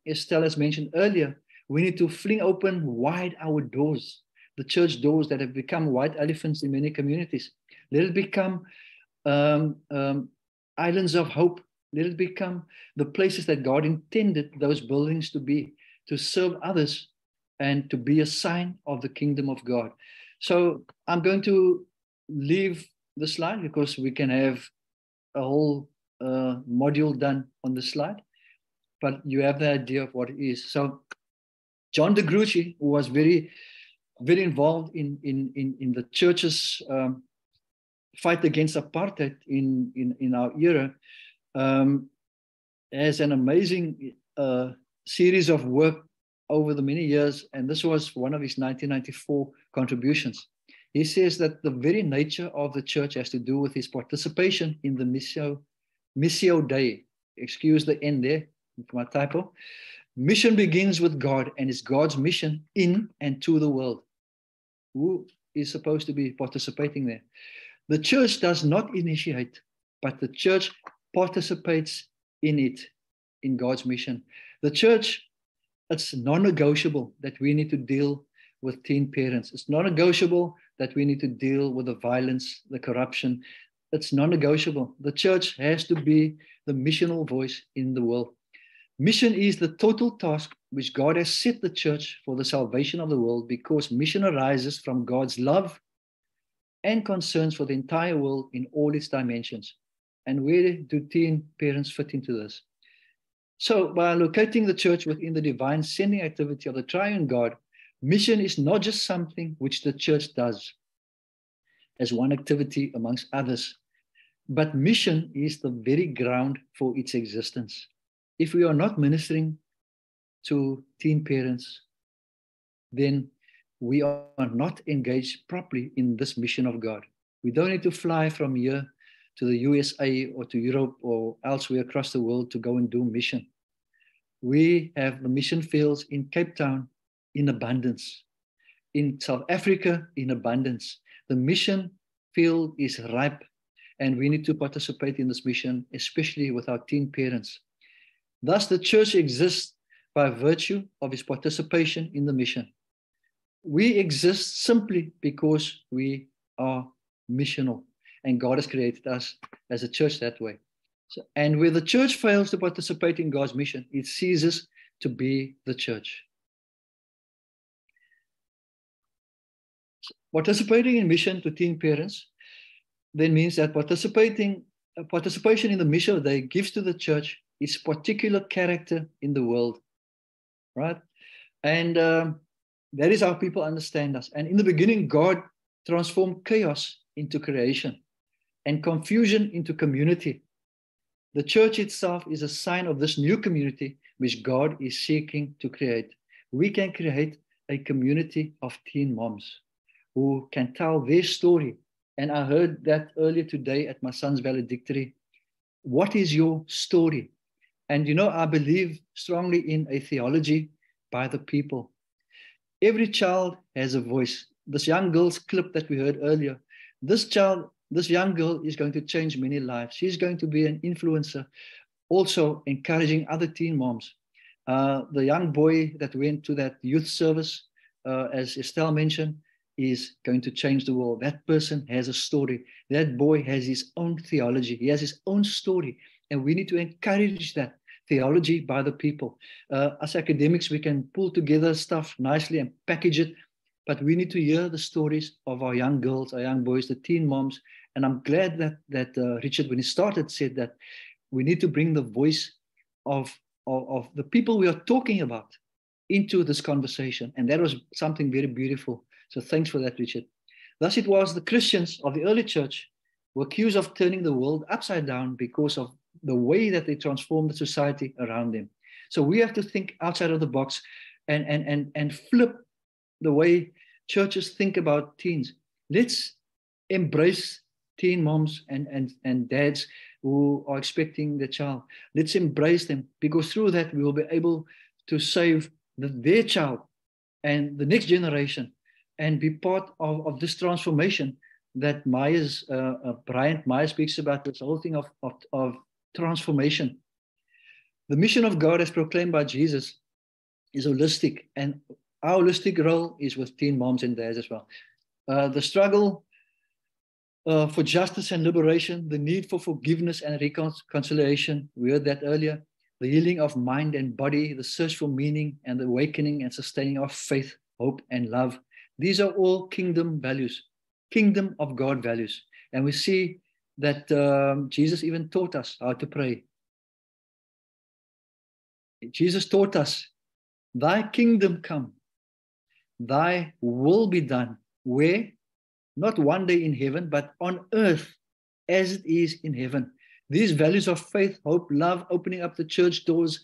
Estelle has mentioned earlier, we need to fling open wide our doors, the church doors that have become white elephants in many communities. Let it become islands of hope. Let it become the places that God intended those buildings to be, to serve others and to be a sign of the kingdom of God. So I'm going to leave the slide because we can have a whole module done on the slide, but you have the idea of what it is. So John de Gruchy, who was very, very involved in the church's fight against apartheid in our era, has an amazing series of work over the many years, and this was one of his 1994 contributions. He says that the very nature of the church has to do with his participation in the Missio Dei. Excuse the N there, my typo. Mission begins with God and is God's mission in and to the world. Who is supposed to be participating there? The church does not initiate, but the church participates in it, in God's mission. The church, it's non-negotiable that we need to deal with teen parents. It's non-negotiable that we need to deal with the violence, the corruption. It's non-negotiable. The church has to be the missional voice in the world. Mission is the total task which God has set the church for the salvation of the world, because mission arises from God's love and concerns for the entire world in all its dimensions. And where do teen parents fit into this? So by locating the church within the divine sending activity of the triune God, mission is not just something which the church does as one activity amongst others, but mission is the very ground for its existence. If we are not ministering to teen parents, then we are not engaged properly in this mission of God. We don't need to fly from here to the USA or to Europe or elsewhere across the world to go and do mission. We have the mission fields in Cape Town in abundance, in South Africa in abundance. The mission field is ripe, and we need to participate in this mission, especially with our teen parents. Thus, the church exists by virtue of its participation in the mission. We exist simply because we are missional, and God has created us as a church that way. So, and where the church fails to participate in God's mission, it ceases to be the church. So participating in mission to teen parents then means that participation in the mission they gives to the church its particular character in the world, right? And that is how people understand us. And in the beginning, God transformed chaos into creation and confusion into community. The church itself is a sign of this new community which God is seeking to create. We can create a community of teen moms who can tell their story. And I heard that earlier today at my son's valedictory. What is your story? And you know, I believe strongly in a theology by the people. Every child has a voice. This young girl's clip that we heard earlier, this young girl is going to change many lives. She's going to be an influencer, also encouraging other teen moms. The young boy that went to that youth service, as Estelle mentioned, is going to change the world. That person has a story. That boy has his own theology. He has his own story. And we need to encourage that theology by the people. As academics, we can pull together stuff nicely and package it, but we need to hear the stories of our young girls, our young boys, the teen moms. And I'm glad that Richard, when he started, said that we need to bring the voice of the people we are talking about into this conversation. And that was something very beautiful. So thanks for that, Richard. Thus it was the Christians of the early church were accused of turning the world upside down because of the way that they transformed the society around them. So we have to think outside of the box and flip the way churches think about teens. Let's embrace teen moms and dads who are expecting the child. Let's embrace them, because through that we will be able to save their child and the next generation and be part of this transformation that Bryant Myers speaks about, this whole thing of transformation. The mission of God as proclaimed by Jesus is holistic, and our holistic role is with teen moms and dads as well. The struggle for justice and liberation, the need for forgiveness and reconciliation, we heard that earlier, the healing of mind and body, the search for meaning and the awakening and sustaining of faith, hope, and love. These are all kingdom values, kingdom of God values. And we see that Jesus even taught us how to pray. Jesus taught us, thy kingdom come, thy will be done. Where? Not one day in heaven, but on earth as it is in heaven. These values of faith, hope, love, opening up the church doors,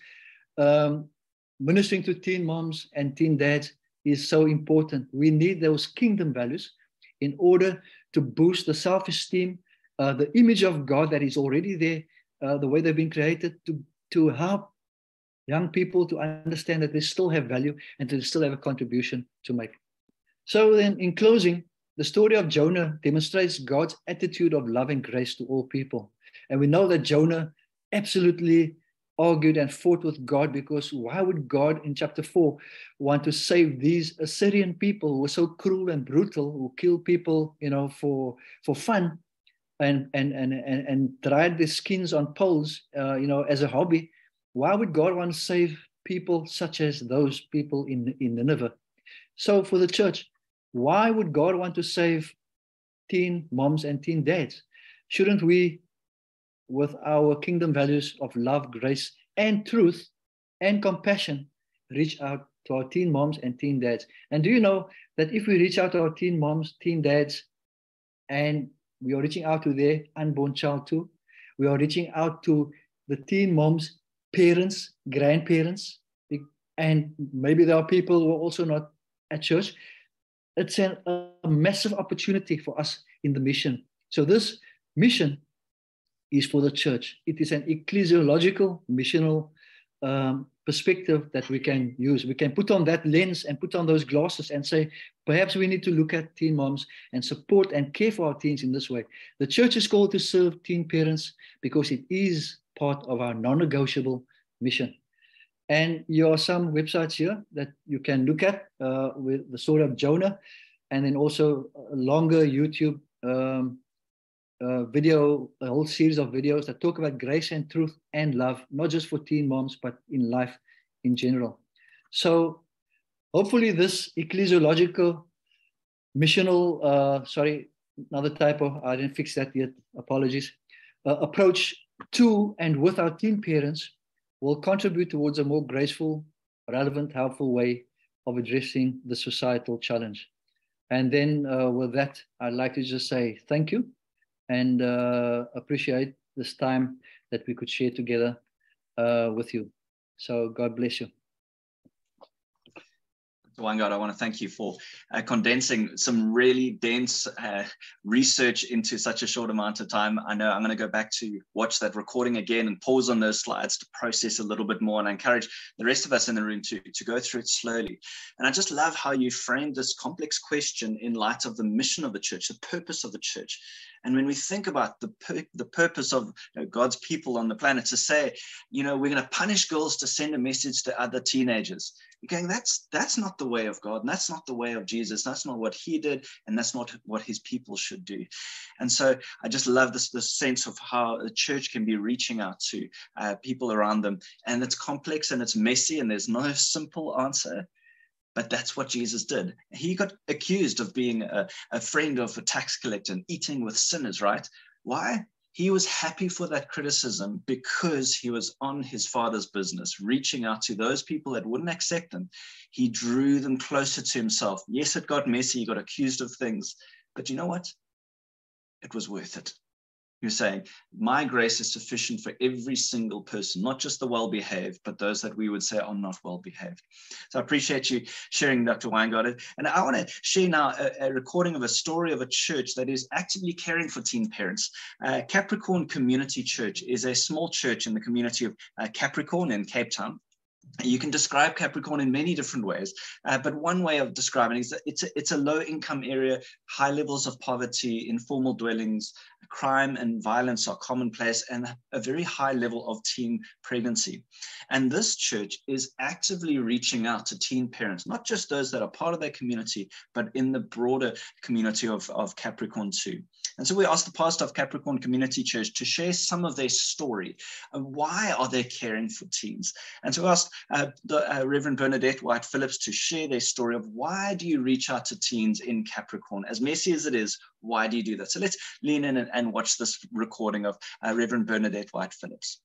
ministering to teen moms and teen dads is so important. We need those kingdom values in order to boost the self-esteem, the image of God that is already there, the way they've been created, to help young people to understand that they still have value and to still have a contribution to make. So then, in closing, the story of Jonah demonstrates God's attitude of love and grace to all people. And we know that Jonah absolutely argued and fought with God, because why would God in chapter 4 want to save these Assyrian people who were so cruel and brutal, who kill people, for fun and dried their skins on poles, as a hobby? Why would God want to save people such as those people in Nineveh? So for the church, why would God want to save teen moms and teen dads? Shouldn't we, with our kingdom values of love, grace, and truth and compassion, reach out to our teen moms and teen dads. And do you know that if we reach out to our teen moms, teen dads, and we are reaching out to their unborn child too, we are reaching out to the teen moms, parents, grandparents, and maybe there are people who are also not at church. It's a massive opportunity for us in the mission. So this mission is for the church. It is an ecclesiological, missional perspective that we can use. We can put on that lens and put on those glasses and say, perhaps we need to look at teen moms and support and care for our teens in this way. The church is called to serve teen parents because it is part of our non-negotiable mission. And there are some websites here that you can look at with the Sword of Jonah, and then also a longer YouTube video, a whole series of videos that talk about grace and truth and love, not just for teen moms, but in life in general. So hopefully this ecclesiological, missional, sorry, another typo, I didn't fix that yet, apologies, approach to and with our teen parents will contribute towards a more graceful, relevant, helpful way of addressing the societal challenge. And then with that, I'd like to just say thank you and appreciate this time that we could share together with you. So God bless you. Wangard, I want to thank you for condensing some really dense research into such a short amount of time. I know I'm going to go back to watch that recording again and pause on those slides to process a little bit more. And I encourage the rest of us in the room to go through it slowly. And I just love how you framed this complex question in light of the mission of the church, the purpose of the church. And when we think about the purpose of God's people on the planet, to say, we're going to punish girls to send a message to other teenagers. You're going, that's not the way of God, and that's not the way of Jesus. That's not what he did, and that's not what his people should do. And so I just love this sense of how the church can be reaching out to people around them. And it's complex and it's messy, and there's no simple answer. But that's what Jesus did. He got accused of being a friend of a tax collector and eating with sinners, right? Why? He was happy for that criticism because he was on his Father's business, reaching out to those people that wouldn't accept him. He drew them closer to himself. Yes, it got messy. He got accused of things. But you know what? It was worth it. You're saying, my grace is sufficient for every single person, not just the well-behaved, but those that we would say are not well-behaved. So I appreciate you sharing, Dr. Weingart. And I want to share now a recording of a story of a church that is actively caring for teen parents. Capricorn Community Church is a small church in the community of Capricorn in Cape Town. You can describe Capricorn in many different ways, but one way of describing it is that it's a low-income area, high levels of poverty, informal dwellings, crime and violence are commonplace, and a very high level of teen pregnancy. And this church is actively reaching out to teen parents, not just those that are part of their community, but in the broader community of Capricorn too. And so we asked the pastor of Capricorn Community Church to share some of their story. Why are they caring for teens? And so we asked Reverend Bernadette White Phillips to share their story of why do you reach out to teens in Capricorn? As messy as it is, why do you do that? So let's lean in and watch this recording of Reverend Bernadette White Phillips.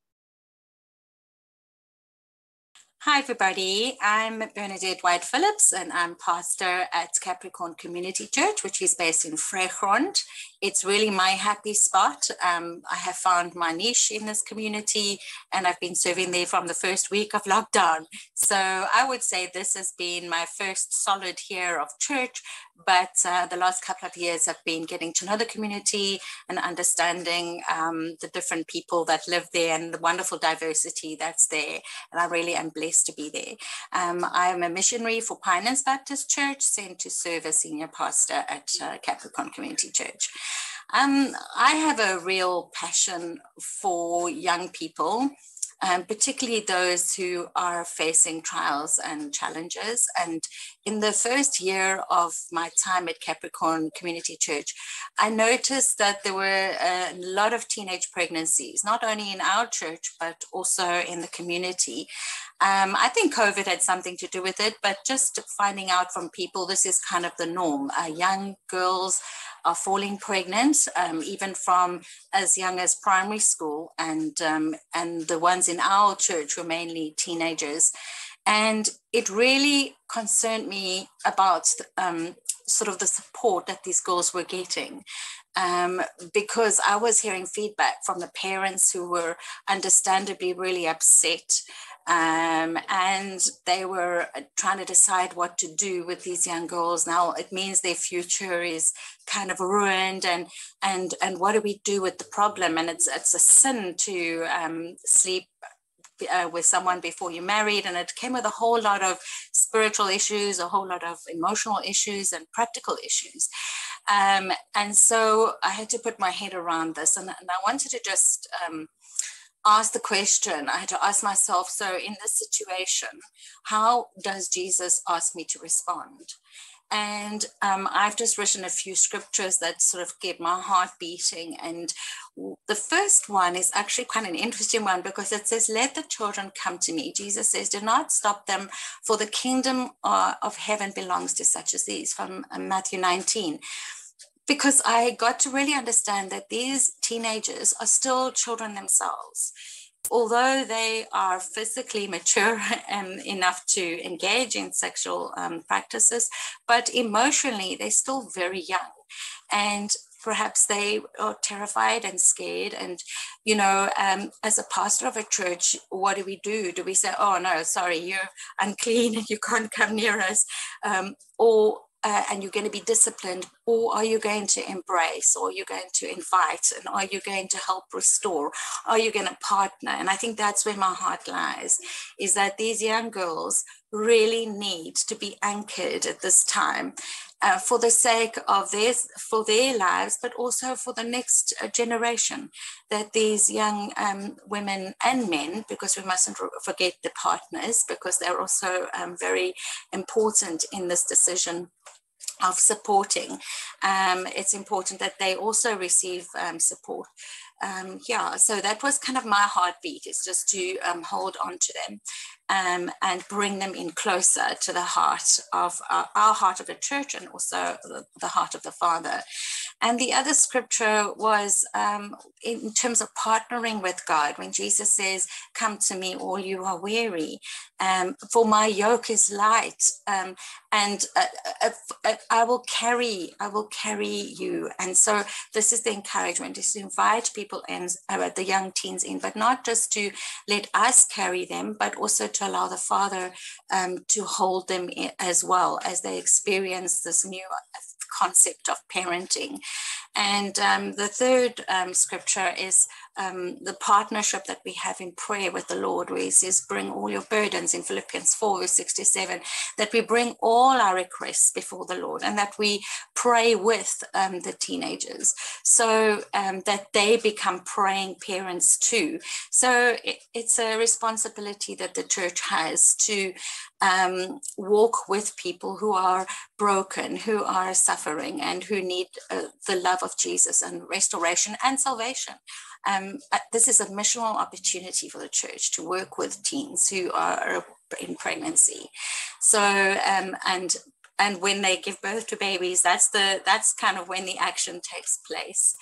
Hi, everybody. I'm Bernadette White Phillips, and I'm pastor at Capricorn Community Church, which is based in Vrygrond. It's really my happy spot. I have found my niche in this community, and I've been serving there from the first week of lockdown. So I would say this has been my first solid year of church, but the last couple of years have been getting to know the community and understanding the different people that live there and the wonderful diversity that's there. And I really am blessed to be there. I am a missionary for Pinehurst Baptist Church, sent to serve as senior pastor at Capricorn Community Church. I have a real passion for young people, particularly those who are facing trials and challenges. And in the first year of my time at Capricorn Community Church, I noticed that there were a lot of teenage pregnancies, not only in our church, but also in the community. I think COVID had something to do with it, but just finding out from people, this is kind of the norm. Young girls are falling pregnant, even from as young as primary school, and the ones in in our church were mainly teenagers. And it really concerned me about sort of the support that these girls were getting, because I was hearing feedback from the parents who were understandably really upset, and they were trying to decide what to do with these young girls. Now it means their future is kind of ruined, and what do we do with the problem? And it's a sin to sleep with someone before you're married, and it came with a whole lot of spiritual issues, a whole lot of emotional issues and practical issues. And so I had to put my head around this, and I wanted to just ask the question. I had to ask myself, so in this situation, how does Jesus ask me to respond? And I've just written a few scriptures that sort of get my heart beating. And the first one is actually quite an interesting one, because it says, let the children come to me. Jesus says, do not stop them, for the kingdom of heaven belongs to such as these, from Matthew 19. Because I got to really understand that these teenagers are still children themselves. Although they are physically mature enough to engage in sexual practices, but emotionally, they're still very young. And perhaps they are terrified and scared. And, you know, as a pastor of a church, what do? Do we say, oh, no, sorry, you're unclean and you can't come near us? And you're going to be disciplined, or are you going to embrace, or are you going to invite, and are you going to help restore? Are you going to partner? And I think that's where my heart lies, is that these young girls really need to be anchored at this time, for the sake of for their lives, but also for the next generation, that these young women and men, because we mustn't forget the partners, because they're also very important in this decision of supporting. It's important that they also receive support. So that was kind of my heartbeat, is just to hold on to them and bring them in closer to the heart of our heart of the church, and also the heart of the Father. And the other scripture was in terms of partnering with God, when Jesus says, come to me, all you are weary, for my yoke is light, and I will carry you. And so this is the encouragement, is to invite people in, the young teens in, but not just to let us carry them, but also to allow the Father to hold them as well, as they experience this new concept of parenting. And the third scripture is the partnership that we have in prayer with the Lord, where he says, bring all your burdens, in Philippians 4 verse 67, that we bring all our requests before the Lord, and that we pray with the teenagers, so that they become praying parents too. So it's a responsibility that the church has to walk with people who are broken, who are suffering, and who need the love of Jesus and restoration and salvation. This is a missional opportunity for the church to work with teens who are in pregnancy. So and when they give birth to babies, that's kind of when the action takes place.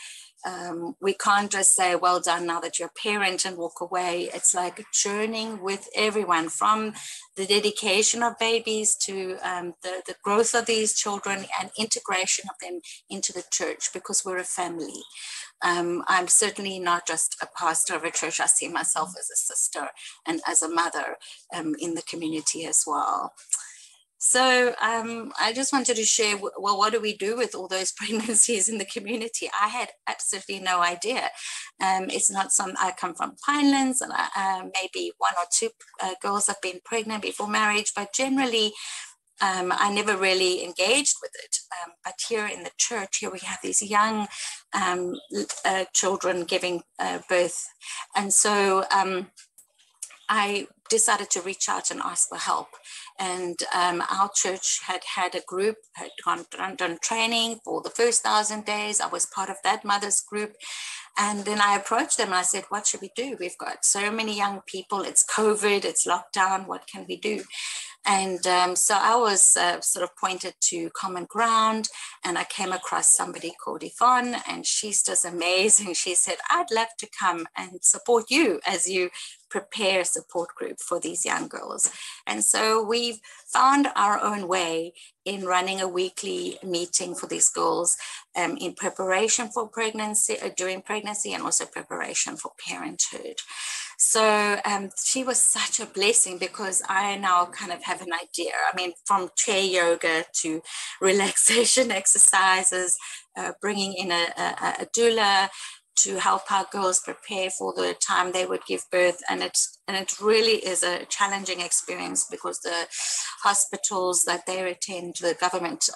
We can't just say, well done, now that you're a parent, and walk away. It's like journeying with everyone, from the dedication of babies to the growth of these children and integration of them into the church, because we're a family. I'm certainly not just a pastor of a church. I see myself as a sister and as a mother in the community as well. So I just wanted to share, well, what do we do with all those pregnancies in the community? I had absolutely no idea. It's not some, I come from Pinelands, and maybe one or two girls have been pregnant before marriage, but generally I never really engaged with it. But here in the church, here we have these young children giving birth. And so I decided to reach out and ask for help. And our church had a group, had done training for the first 1,000 days. I was part of that mothers group. And then I approached them and I said, what should we do? We've got so many young people. It's COVID, it's lockdown. What can we do? And so I was sort of pointed to common ground, and I came across somebody called Yvonne, and she's just amazing. She said, I'd love to come and support you as you prepare a support group for these young girls. And so we've found our own way in running a weekly meeting for these girls in preparation for pregnancy, during pregnancy, and also preparation for parenthood. So she was such a blessing, because I now kind of have an idea. I mean, from chair yoga to relaxation exercises, bringing in a doula to help our girls prepare for the time they would give birth. And it really is a challenging experience, because the hospitals that they attend, the government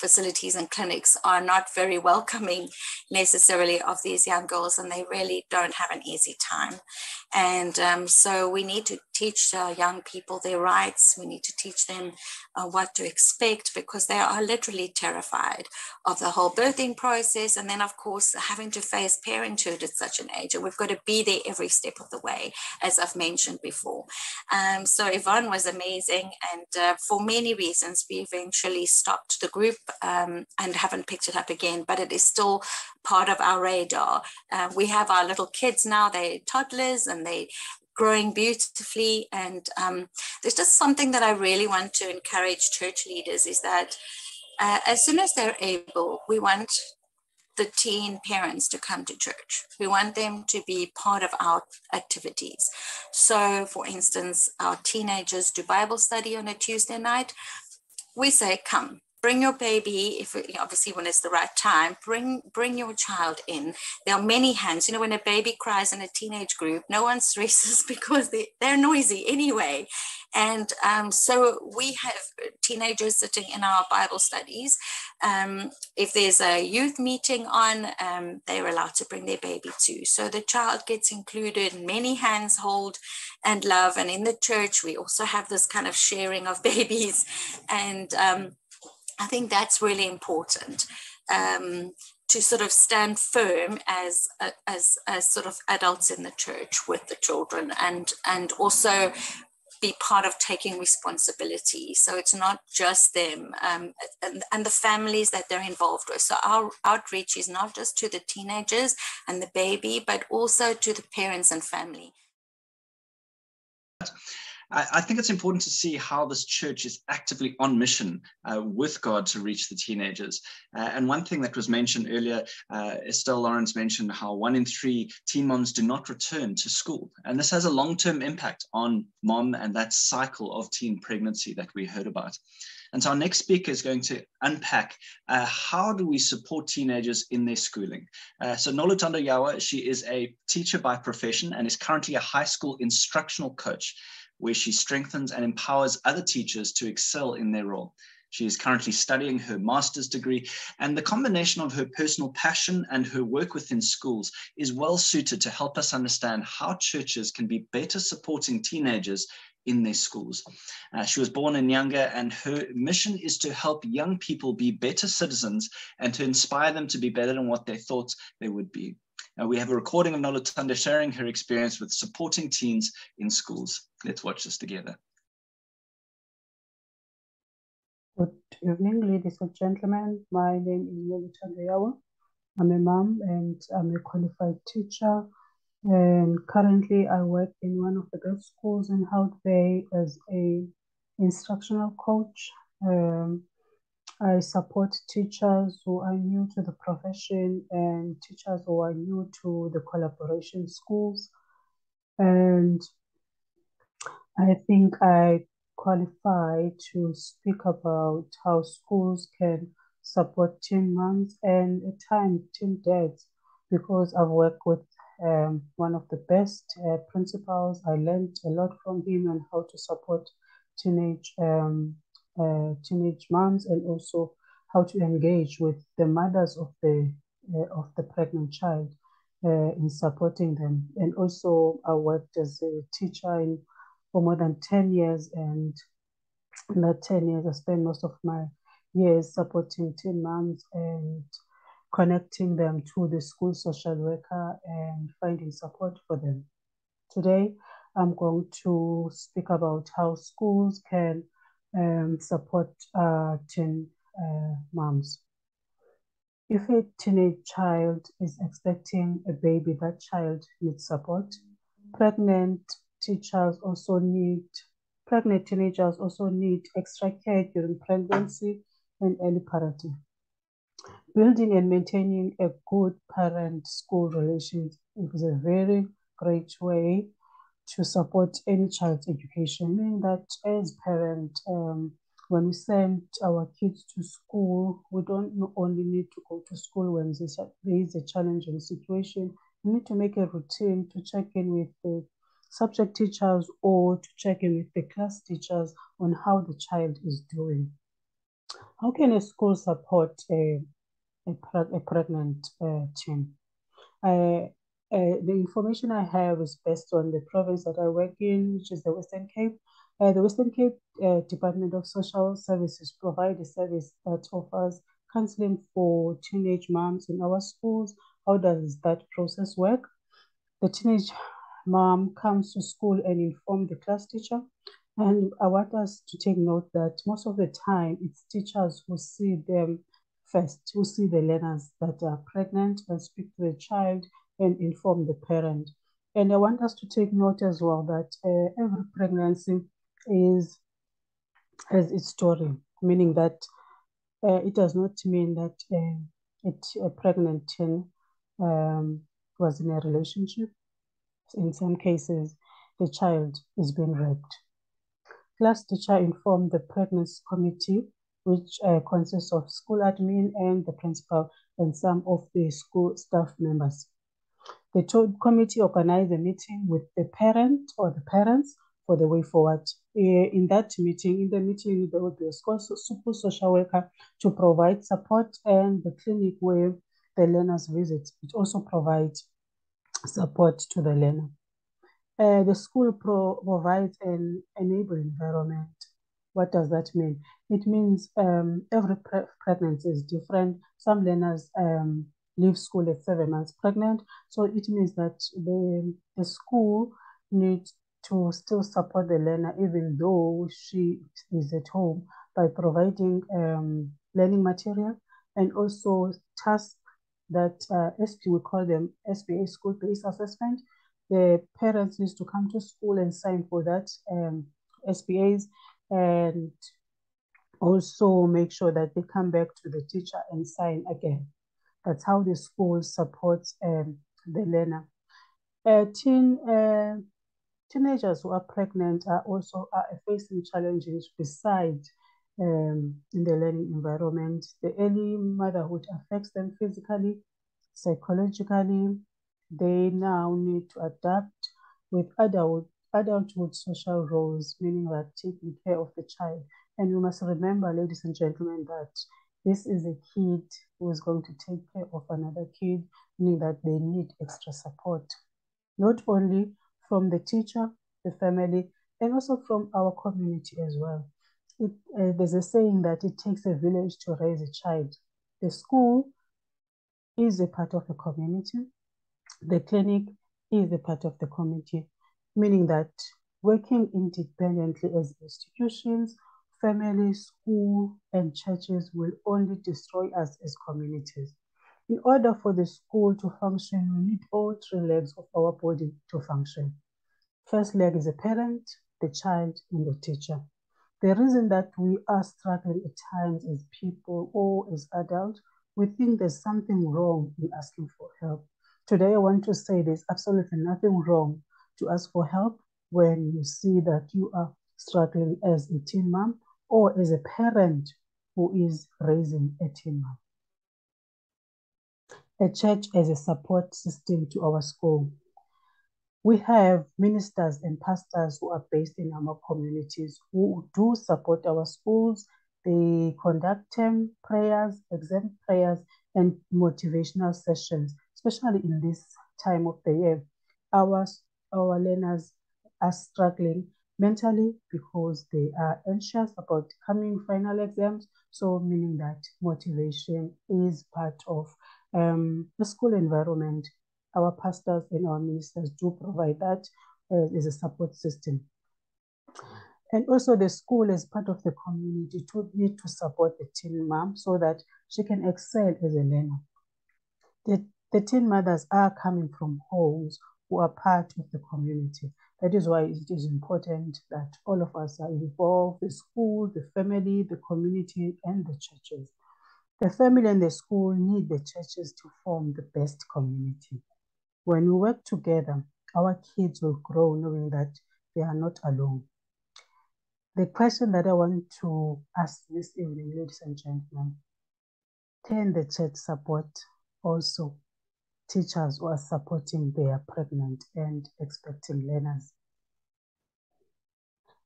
facilities and clinics, are not very welcoming necessarily of these young girls, and they really don't have an easy time. And so we need to teach young people their rights. We need to teach them what to expect, because they are literally terrified of the whole birthing process. And then, of course, having to face parenthood at such an age. And we've got to be there every step of the way, as I've mentioned before. So Yvonne was amazing. And for many reasons, we eventually stopped the group and haven't picked it up again, but it is still part of our radar. We have our little kids now, they're toddlers and they growing beautifully. And there's just something that I really want to encourage church leaders, is that as soon as they're able, we want the teen parents to come to church. We want them to be part of our activities. So for instance, our teenagers do Bible study on a Tuesday night. We say, come, bring your baby, if obviously when it's the right time, bring your child in. There are many hands. You know, when a baby cries in a teenage group, no one stresses because they're noisy anyway. And so we have teenagers sitting in our Bible studies. If there's a youth meeting on, they're allowed to bring their baby too. So the child gets included, many hands hold and love. And in the church, we also have this kind of sharing of babies. And I think that's really important, to sort of stand firm as sort of adults in the church with the children, and also be part of taking responsibility. So it's not just them and the families that they're involved with. So our outreach is not just to the teenagers and the baby, but also to the parents and family. I think it's important to see how this church is actively on mission with God to reach the teenagers. And one thing that was mentioned earlier, Estelle Lawrence mentioned how 1 in 3 teen moms do not return to school. And this has a long-term impact on mom and that cycle of teen pregnancy that we heard about. And so our next speaker is going to unpack how do we support teenagers in their schooling. So Noluthando Yawa, she is a teacher by profession and is currently a high school instructional coach, where she strengthens and empowers other teachers to excel in their role. She is currently studying her master's degree, and the combination of her personal passion and her work within schools is well suited to help us understand how churches can be better supporting teenagers in their schools. She was born in Nyanga, and her mission is to help young people be better citizens and to inspire them to be better than what they thought they would be. We have a recording of Noluthando sharing her experience with supporting teens in schools. Let's watch this together. Good evening, ladies and gentlemen. My name is Noluthando Yawa. I'm a mom and I'm a qualified teacher. And currently I work in one of the girls' schools in Hout Bay as a instructional coach. I support teachers who are new to the profession and teachers who are new to the collaboration schools. And I think I qualify to speak about how schools can support teen moms and at times teen dads, because I've worked with one of the best principals. I learned a lot from him on how to support teenage moms, and also how to engage with the mothers of the pregnant child in supporting them. And also I worked as a teacher for more than 10 years, and in that 10 years I spent most of my years supporting teen moms and connecting them to the school social worker and finding support for them. Today I'm going to speak about how schools can support teen moms. If a teenage child is expecting a baby, that child needs support. pregnant teenagers also need extra care during pregnancy and early parenting. Building and maintaining a good parent-school relationship is a very great way to support any child's education, meaning that as parents, when we send our kids to school, we don't only need to go to school when there is a challenging situation. We need to make a routine to check in with the subject teachers or to check in with the class teachers on how the child is doing. How can a school support a pregnant teen? The information I have is based on the province that I work in, which is the Western Cape. The Western Cape Department of Social Services provide a service that offers counseling for teenage moms in our schools. How does that process work? The teenage mom comes to school and informs the class teacher. And I want us to take note that most of the time it's teachers who see them first, who see the learners that are pregnant and speak to the child and inform the parent. And I want us to take note as well that every pregnancy has its story, meaning that it does not mean that a pregnant teen was in a relationship. In some cases, the child is being raped. Class teacher informed the pregnancy committee, which consists of school admin and the principal and some of the school staff members. The committee organized a meeting with the parent or the parents for the way forward. In the meeting, there will be a super social worker to provide support, and the clinic where the learners visit, it also provides support to the learner. The school provides an enabling environment. What does that mean? It means every pregnancy is different. Some learners leave school at 7 months pregnant. So it means that the school needs to still support the learner even though she is at home by providing learning material and also tasks that we call them SBA, school-based assessment. The parents need to come to school and sign for that SBAs and also make sure that they come back to the teacher and sign again. That's how the school supports the learner. Teenagers who are pregnant are also facing challenges besides in the learning environment. The early motherhood affects them physically, psychologically. They now need to adapt with adulthood social roles, meaning that taking care of the child. And you must remember, ladies and gentlemen, that this is a kid who is going to take care of another kid, meaning that they need extra support, not only from the teacher, the family, and also from our community as well. There's a saying that it takes a village to raise a child. The school is a part of the community. The clinic is a part of the community, meaning that working independently as institutions, families, school, and churches will only destroy us as communities. In order for the school to function, we need all 3 legs of our body to function. First leg is the parent, the child, and the teacher. The reason that we are struggling at times as people or as adults, we think there's something wrong in asking for help. Today, I want to say there's absolutely nothing wrong to ask for help when you see that you are struggling as a teen mom or as a parent who is raising a teen mom. A church as a support system to our school. We have ministers and pastors who are based in our communities who do support our schools. They conduct term prayers, exam prayers, and motivational sessions, especially in this time of the year. Our learners are struggling mentally because they are anxious about coming final exams. So meaning that motivation is part of the school environment. Our pastors and our ministers do provide that as a support system. And also the school as part of the community to need to support the teen mom so that she can excel as a learner. The teen mothers are coming from homes who are part of the community. That is why it is important that all of us are involved, the school, the family, the community, and the churches. The family and the school need the churches to form the best community. When we work together, our kids will grow knowing that they are not alone. The question that I want to ask this evening, ladies and gentlemen, can the church support also teachers who are supporting their pregnant and expecting learners?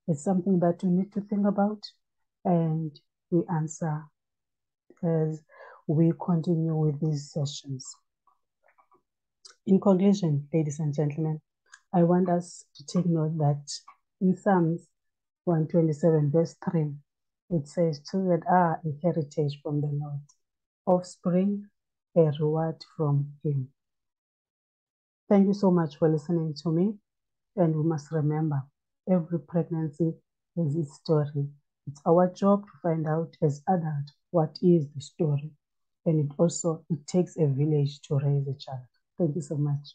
It's something that we need to think about, and we answer as we continue with these sessions. In conclusion, ladies and gentlemen, I want us to take note that in Psalms 127 verse 3, it says, children are a heritage from the Lord, offspring a reward from him. Thank you so much for listening to me. And we must remember, every pregnancy has its story. It's our job to find out as adults what is the story. And it takes a village to raise a child. Thank you so much.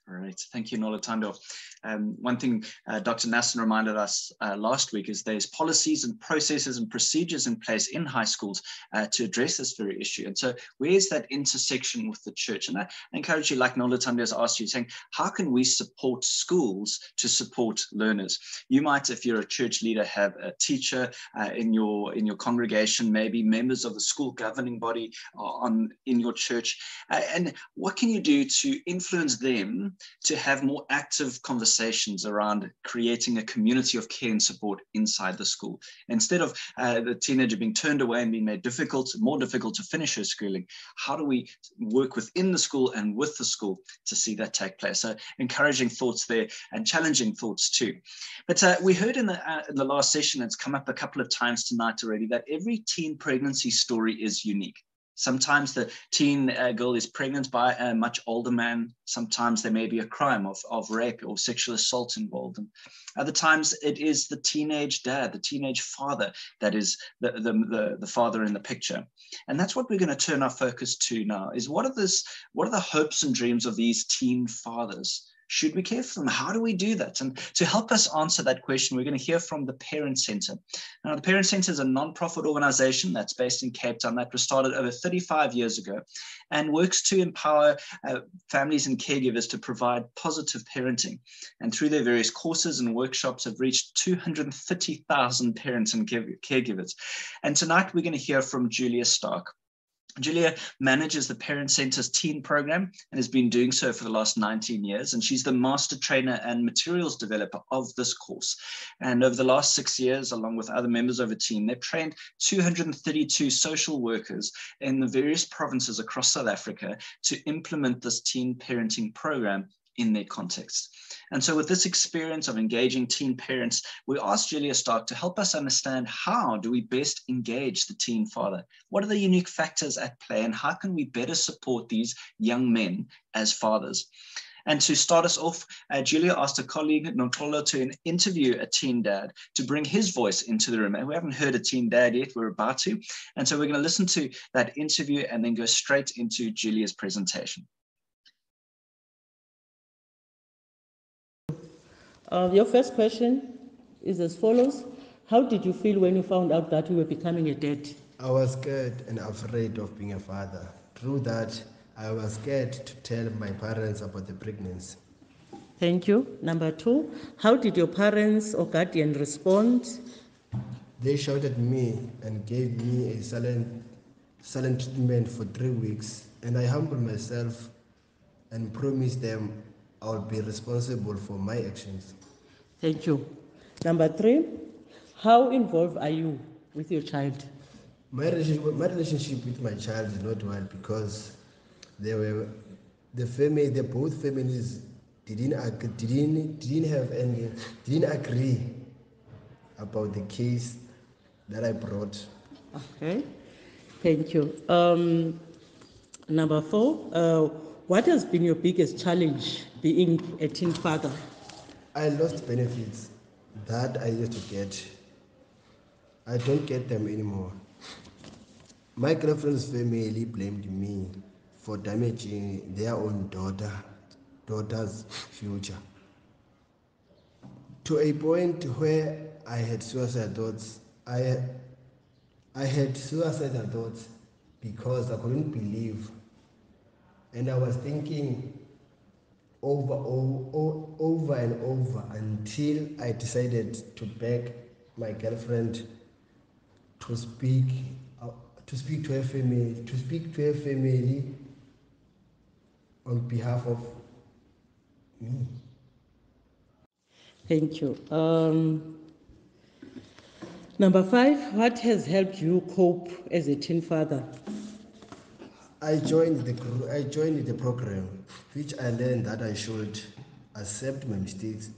All right, thank you, Nolutando. One thing Dr. Nasson reminded us last week is there's policies and processes and procedures in place in high schools to address this very issue. And so where's that intersection with the church? And I encourage you, like Nolutando has asked you, saying, how can we support schools to support learners? You might, if you're a church leader, have a teacher in your congregation, maybe members of the school governing body in your church. And what can you do to influence them to have more active conversations around creating a community of care and support inside the school? Instead of the teenager being turned away and being made more difficult to finish her schooling, how do we work within the school and with the school to see that take place? So encouraging thoughts there and challenging thoughts too. But we heard in the last session, it's come up a couple of times tonight already, that every teen pregnancy story is unique. Sometimes the teen girl is pregnant by a much older man. Sometimes there may be a crime of rape or sexual assault involved. And other times it is the teenage dad, the teenage father that is the father in the picture. And that's what we're going to turn our focus to now, is what are the hopes and dreams of these teen fathers? Should we care for them? How do we do that? And to help us answer that question, we're going to hear from the Parent Centre. Now, the Parent Centre is a non-profit organization that's based in Cape Town that was started over 35 years ago and works to empower families and caregivers to provide positive parenting. And through their various courses and workshops have reached 230,000 parents and caregivers. And tonight we're going to hear from Julia Stark. Julia manages the Parent Centre's teen program and has been doing so for the last 19 years. And she's the master trainer and materials developer of this course. And over the last 6 years, along with other members of a team, they've trained 232 social workers in the various provinces across South Africa to implement this teen parenting program in their context. And so with this experience of engaging teen parents, we asked Julia Stark to help us understand, how do we best engage the teen father? What are the unique factors at play, and how can we better support these young men as fathers? And to start us off, Julia asked a colleague, Nontolo, to interview a teen dad to bring his voice into the room. And we haven't heard a teen dad yet, we're about to. And so we're going to listen to that interview and then go straight into Julia's presentation. Your first question is as follows. How did you feel when you found out that you were becoming a dad? I was scared and afraid of being a father. Through that, I was scared to tell my parents about the pregnancy. Thank you. Number 2, how did your parents or guardian respond? They shouted at me and gave me a silent treatment for 3 weeks, and I humbled myself and promised them I would be responsible for my actions. Thank you. Number 3, how involved are you with your child? My relationship with my child is not well because both families didn't agree about the case that I brought. Okay. Thank you. Number 4, what has been your biggest challenge being a teen father? I lost benefits that I used to get. I don't get them anymore. My girlfriend's family blamed me for damaging their own daughter's future. To a point where I had suicidal thoughts. I had suicidal thoughts because I couldn't believe, and I was thinking over and over until I decided to beg my girlfriend to speak to her family on behalf of me. Thank you. Number 5, what has helped you cope as a teen father? I joined the program, which I learned that I should accept my mistakes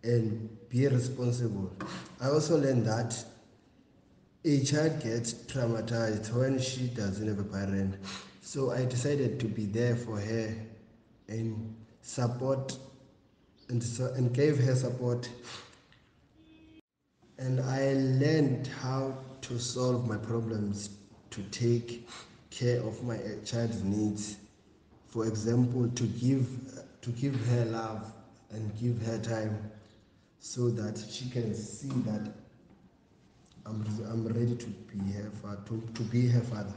and be responsible. I also learned that a child gets traumatized when she doesn't have a parent. So I decided to be there for her and support and gave her support. And I learned how to solve my problems, to take care of my child's needs. For example, to give her love and give her time so that she can see that I'm ready to be her father, to be her father.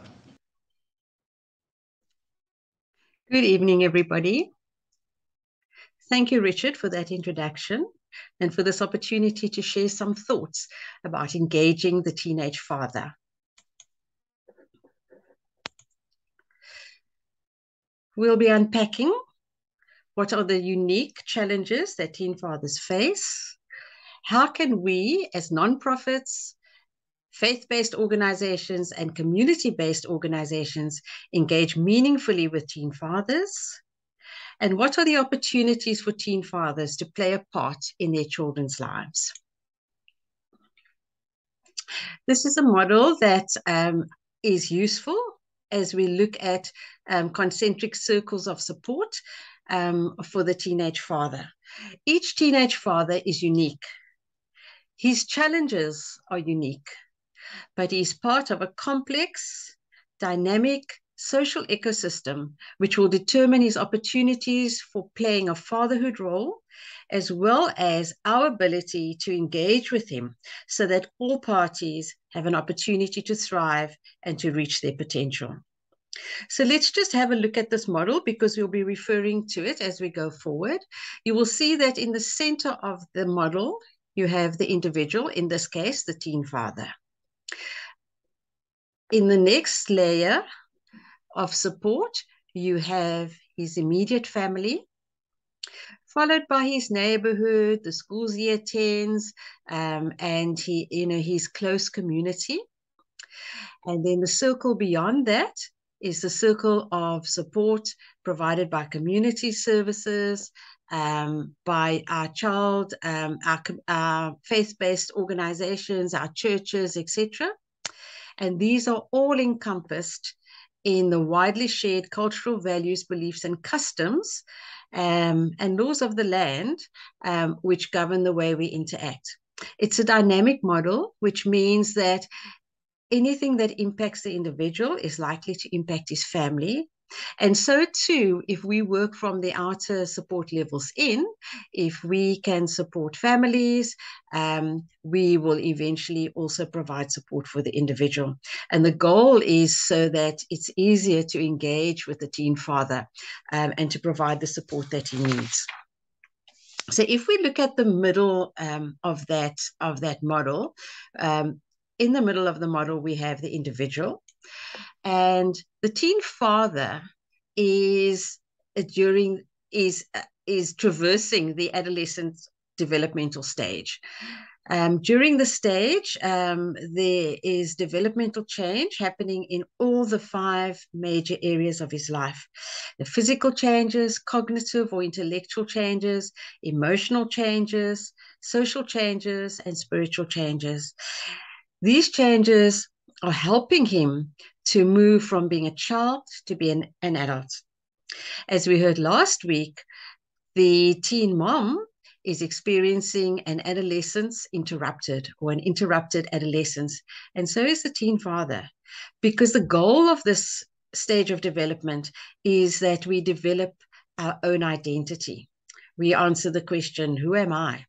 Good evening, everybody. Thank you, Richard, for that introduction and for this opportunity to share some thoughts about engaging the teenage father. We'll be unpacking what are the unique challenges that teen fathers face. How can we, as nonprofits, faith-based organizations, and community-based organizations, engage meaningfully with teen fathers? And what are the opportunities for teen fathers to play a part in their children's lives? This is a model that is useful as we look at concentric circles of support for the teenage father. Each teenage father is unique. His challenges are unique, but he's part of a complex, dynamic, social ecosystem, which will determine his opportunities for playing a fatherhood role, as well as our ability to engage with him so that all parties have an opportunity to thrive and to reach their potential. So let's just have a look at this model because we'll be referring to it as we go forward. You will see that in the center of the model, you have the individual, in this case, the teen father. In the next layer of support, you have his immediate family, followed by his neighborhood, the schools he attends, and his close community. And then the circle beyond that is the circle of support provided by community services, by our child, our faith-based organizations, our churches, etc. And these are all encompassed in the widely shared cultural values, beliefs, and customs and laws of the land, which govern the way we interact. It's a dynamic model, which means that anything that impacts the individual is likely to impact his family. And so too, if we work from the outer support levels in, if we can support families, we will eventually also provide support for the individual. And the goal is so that it's easier to engage with the teen father and to provide the support that he needs. So if we look at the middle of that model, in the middle of the model, we have the individual. And the teen father is traversing the adolescent developmental stage. During the stage, there is developmental change happening in all the 5 major areas of his life. The physical changes, cognitive or intellectual changes, emotional changes, social changes, and spiritual changes. These changes are helping him to move from being a child to being an adult. As we heard last week, the teen mom is experiencing an adolescence interrupted, or an interrupted adolescence, and so is the teen father, because the goal of this stage of development is that we develop our own identity. We answer the question, who am I?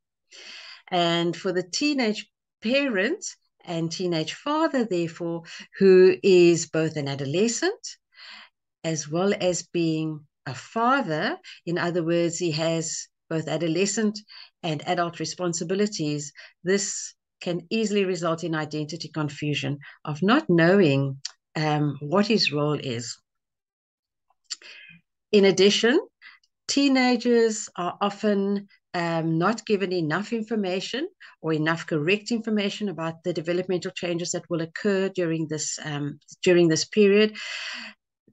And for the teenage parent and teenage father, therefore, who is both an adolescent as well as being a father, in other words, he has both adolescent and adult responsibilities, this can easily result in identity confusion of not knowing what his role is. In addition, teenagers are often not given enough information or enough correct information about the developmental changes that will occur during this period,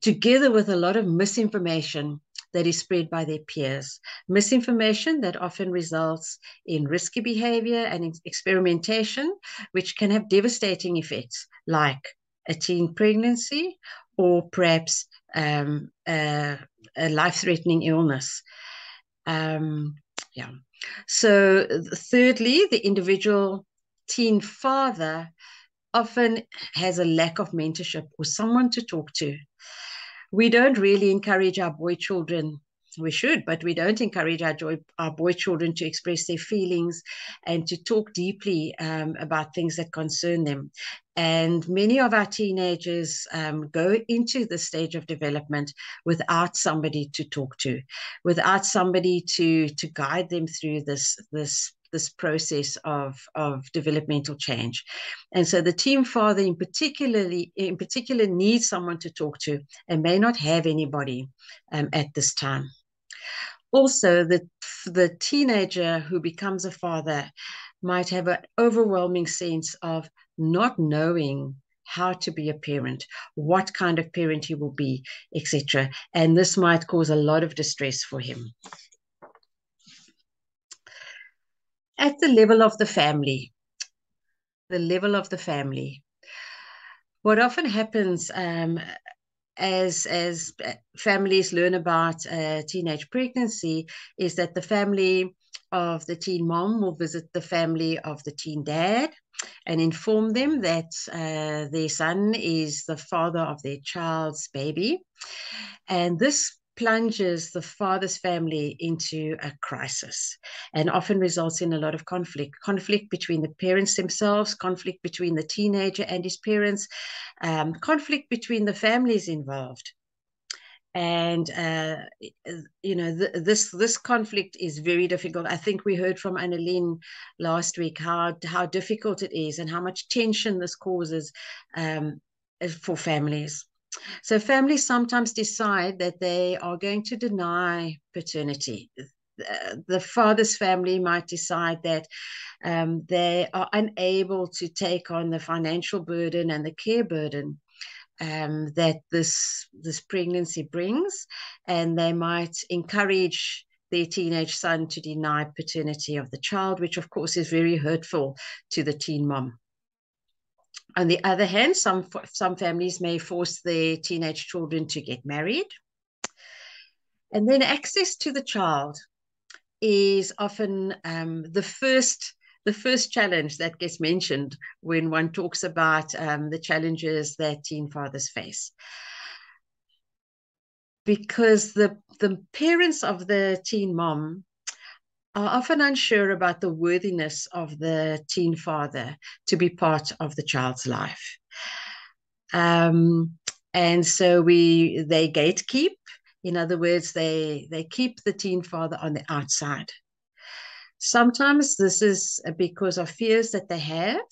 together with a lot of misinformation that is spread by their peers. Misinformation that often results in risky behavior and experimentation, which can have devastating effects like a teen pregnancy or perhaps a life-threatening illness. So thirdly, the individual teen father often has a lack of mentorship or someone to talk to. We don't really encourage our boy children. We should, but we don't encourage our boy children to express their feelings and to talk deeply about things that concern them. And many of our teenagers go into the stage of development without somebody to talk to, without somebody to guide them through this process of developmental change. And so the teen father in particular needs someone to talk to and may not have anybody at this time. Also, the teenager who becomes a father might have an overwhelming sense of not knowing how to be a parent, what kind of parent he will be, etc. And this might cause a lot of distress for him. At the level of the family, what often happens as families learn about teenage pregnancy is that the family of the teen mom will visit the family of the teen dad and inform them that their son is the father of their child's baby. And this plunges the father's family into a crisis and often results in a lot of conflict between the parents themselves, conflict between the teenager and his parents, conflict between the families involved. And, this conflict is very difficult. I think we heard from Annalene last week how difficult it is and how much tension this causes for families. So families sometimes decide that they are going to deny paternity. The father's family might decide that they are unable to take on the financial burden and the care burden that this pregnancy brings, and they might encourage their teenage son to deny paternity of the child, which of course is very hurtful to the teen mom. On the other hand, some families may force their teenage children to get married. And then access to the child is often the first challenge that gets mentioned when one talks about the challenges that teen fathers face. Because the parents of the teen mom are often unsure about the worthiness of the teen father to be part of the child's life. And so they gatekeep. In other words, they keep the teen father on the outside. Sometimes this is because of fears that they have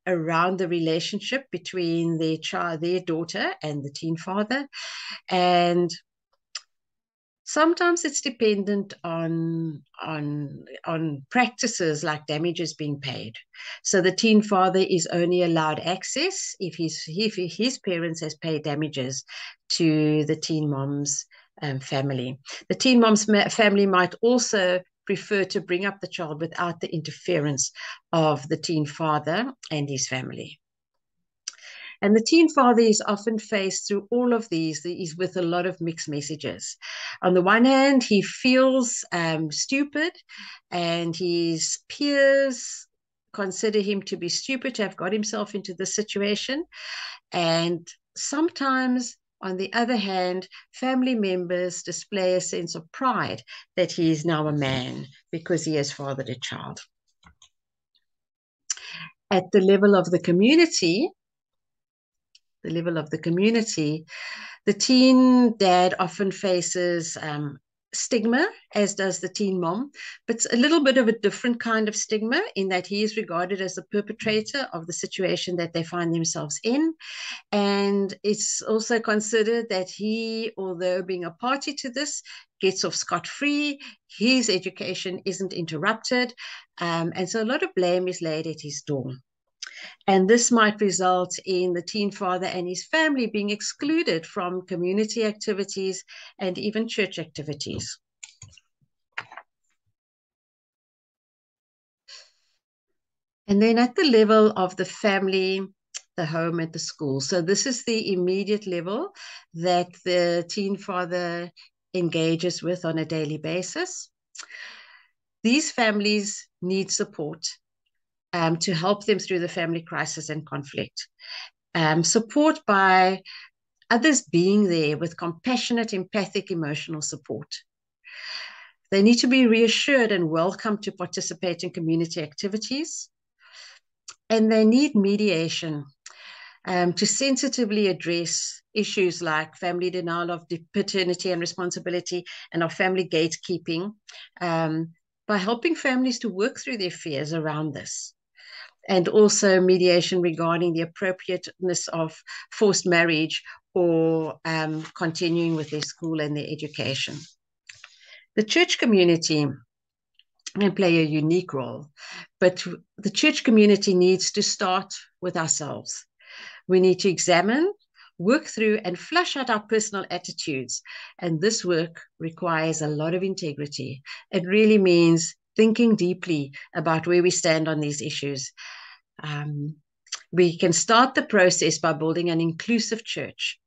around the relationship between their daughter and the teen father. And sometimes it's dependent on practices like damages being paid. So the teen father is only allowed access if his parents has paid damages to the teen mom's family. The teen mom's family might also prefer to bring up the child without the interference of the teen father and his family. And the teen father is often faced through all of these with a lot of mixed messages. On the one hand, he feels stupid, and his peers consider him to be stupid to have got himself into this situation. And sometimes, on the other hand, family members display a sense of pride that he is now a man because he has fathered a child. At the level of the community, the teen dad often faces stigma, as does the teen mom, but it's a little bit of a different kind of stigma in that he is regarded as the perpetrator of the situation that they find themselves in. And it's also considered that he, although being a party to this, gets off scot-free, his education isn't interrupted, and so a lot of blame is laid at his door. And this might result in the teen father and his family being excluded from community activities and even church activities. And then at the level of the family, the home, and the school. So this is the immediate level that the teen father engages with on a daily basis. These families need support to help them through the family crisis and conflict. Support by others being there with compassionate, empathic, emotional support. They need to be reassured and welcomed to participate in community activities. And they need mediation to sensitively address issues like family denial of paternity and responsibility and of family gatekeeping by helping families to work through their fears around this. And also mediation regarding the appropriateness of forced marriage or continuing with their school and their education. The church community can play a unique role, but the church community needs to start with ourselves. We need to examine, work through, and flush out our personal attitudes. And this work requires a lot of integrity. It really means thinking deeply about where we stand on these issues. We can start the process by building an inclusive church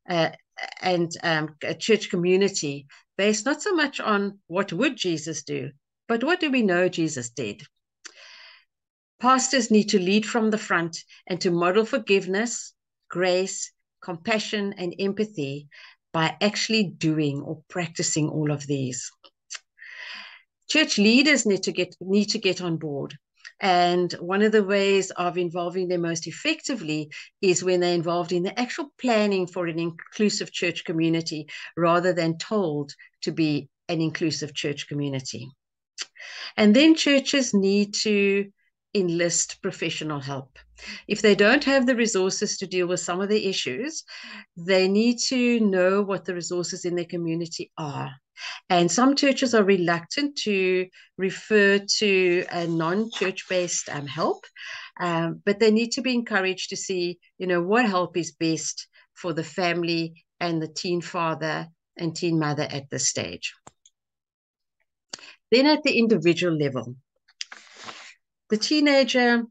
and a church community based not so much on what would Jesus do, but what do we know Jesus did. Pastors need to lead from the front and to model forgiveness, grace, compassion, and empathy by actually doing or practicing all of these. Church leaders need to get on board. And one of the ways of involving them most effectively is when they're involved in the actual planning for an inclusive church community rather than told to be an inclusive church community. And then churches need to enlist professional help. If they don't have the resources to deal with some of the issues, they need to know what the resources in their community are. And some churches are reluctant to refer to a non-church-based help, but they need to be encouraged to see, what help is best for the family and the teen father and teen mother at this stage. Then at the individual level, the teenager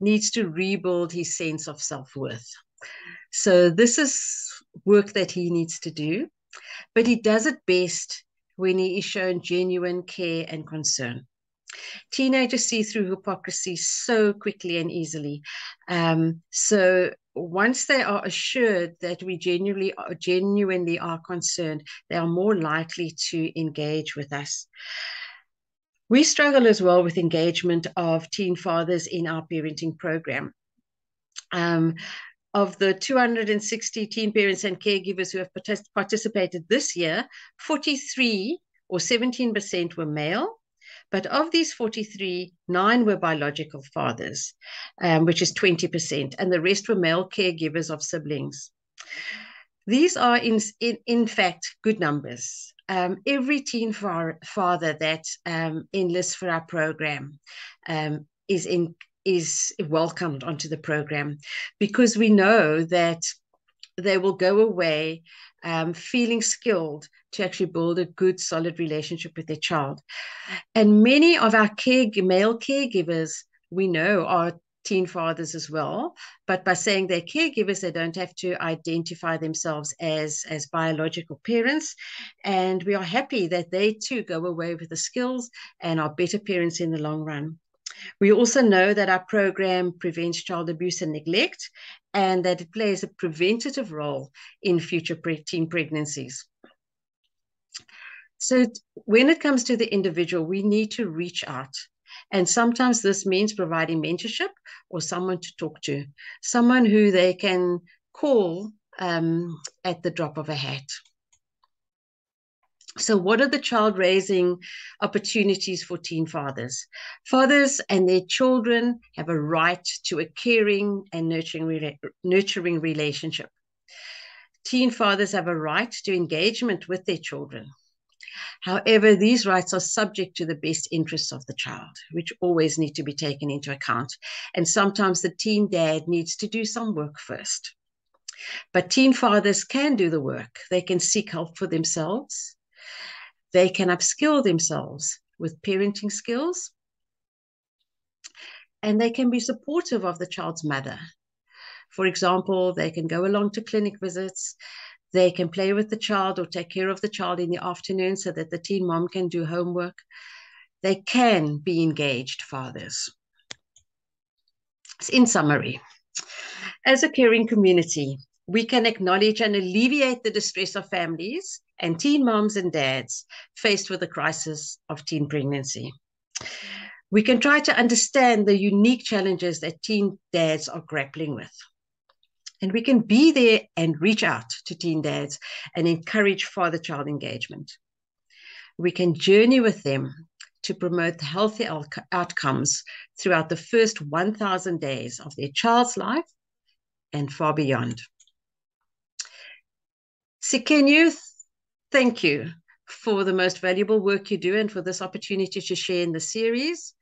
needs to rebuild his sense of self-worth. So this is work that he needs to do, but he does it best when he is shown genuine care and concern. Teenagers see through hypocrisy so quickly and easily. So once they are assured that we genuinely are concerned, they are more likely to engage with us. We struggle as well with engagement of teen fathers in our parenting program. Of the 260 teen parents and caregivers who have participated this year, 43 or 17% were male. But of these 43, 9 were biological fathers, which is 20%, and the rest were male caregivers of siblings. These are, in fact, good numbers. Every teen father that enlists for our program is welcomed onto the program, because we know that they will go away feeling skilled to actually build a good, solid relationship with their child. And many of our male caregivers, we know, are teen fathers as well, but by saying they're caregivers, they don't have to identify themselves as biological parents. And we are happy that they too go away with the skills and are better parents in the long run. We also know that our program prevents child abuse and neglect, and that it plays a preventative role in future teen pregnancies. So when it comes to the individual, we need to reach out. And sometimes this means providing mentorship or someone to talk to, someone who they can call at the drop of a hat. So what are the child raising opportunities for teen fathers? Fathers and their children have a right to a caring and nurturing relationship. Teen fathers have a right to engagement with their children. However, these rights are subject to the best interests of the child, which always need to be taken into account. And sometimes the teen dad needs to do some work first. But teen fathers can do the work. They can seek help for themselves. They can upskill themselves with parenting skills. And they can be supportive of the child's mother. For example, they can go along to clinic visits. They can play with the child or take care of the child in the afternoon so that the teen mom can do homework. They can be engaged fathers. In summary, as a caring community, we can acknowledge and alleviate the distress of families and teen moms and dads faced with the crisis of teen pregnancy. We can try to understand the unique challenges that teen dads are grappling with. And we can be there and reach out to teen dads and encourage father-child engagement. We can journey with them to promote healthy outcomes throughout the first 1,000 days of their child's life and far beyond. Sikunye, thank you for the most valuable work you do and for this opportunity to share in the series.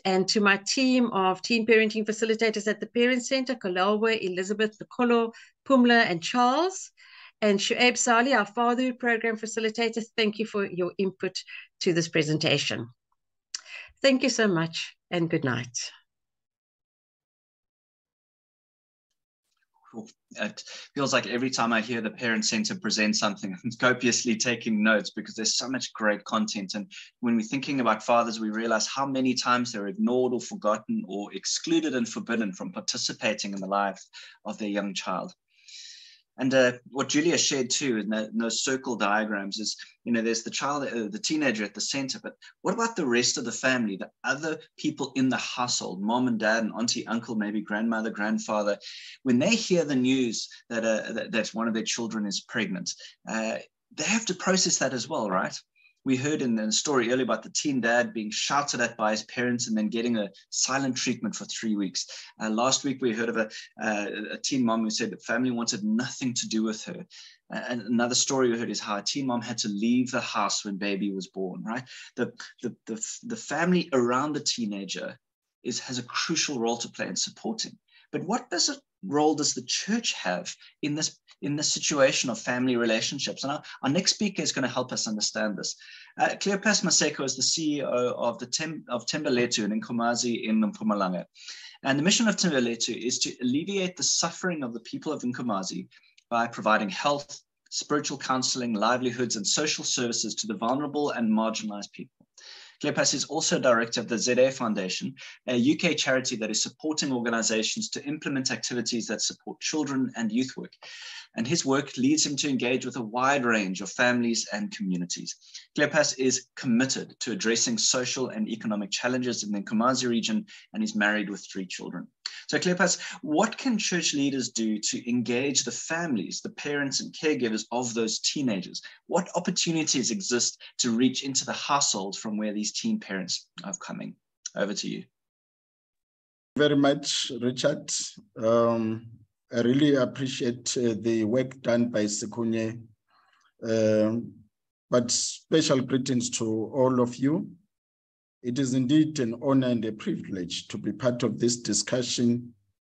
And to my team of teen parenting facilitators at the Parent Center, Kolalwe, Elizabeth, Nicolo, Pumla, and Charles, and Shuaib Sali, our fatherhood program facilitator, thank you for your input to this presentation. Thank you so much, and good night. It feels like every time I hear the Parent Center present something, I'm copiously taking notes because there's so much great content. And when we're thinking about fathers, we realize how many times they're ignored or forgotten or excluded and forbidden from participating in the life of their young child. And what Julia shared too in those circle diagrams is, you know, there's the child, the teenager at the center, but what about the rest of the family, the other people in the household, mom and dad and auntie, uncle, maybe grandmother, grandfather, when they hear the news that one of their children is pregnant, they have to process that as well, right? We heard in the story earlier about the teen dad being shouted at by his parents and then getting a silent treatment for 3 weeks. Last week, we heard of a teen mom who said that family wanted nothing to do with her. And another story we heard is how a teen mom had to leave the house when baby was born, right? The family around the teenager has a crucial role to play in supporting. But what role does the church have in this situation of family relationships? And our next speaker is going to help us understand this. Cleopas Maseko is the CEO of Thembaletu in Nkomazi in Mpumalanga. And the mission of Thembaletu is to alleviate the suffering of the people of Nkomazi by providing health, spiritual counseling, livelihoods, and social services to the vulnerable and marginalized people. Cleopas is also director of the ZA Foundation, a UK charity that is supporting organizations to implement activities that support children and youth work. And his work leads him to engage with a wide range of families and communities. Cleopas is committed to addressing social and economic challenges in the Nkomazi region, and is married with 3 children. So Cleopas, what can church leaders do to engage the families, the parents and caregivers of those teenagers? What opportunities exist to reach into the households from where these teen parents are coming? Over to you. Very much, Richard. I really appreciate the work done by Sikunye, but special greetings to all of you. It is indeed an honor and a privilege to be part of this discussion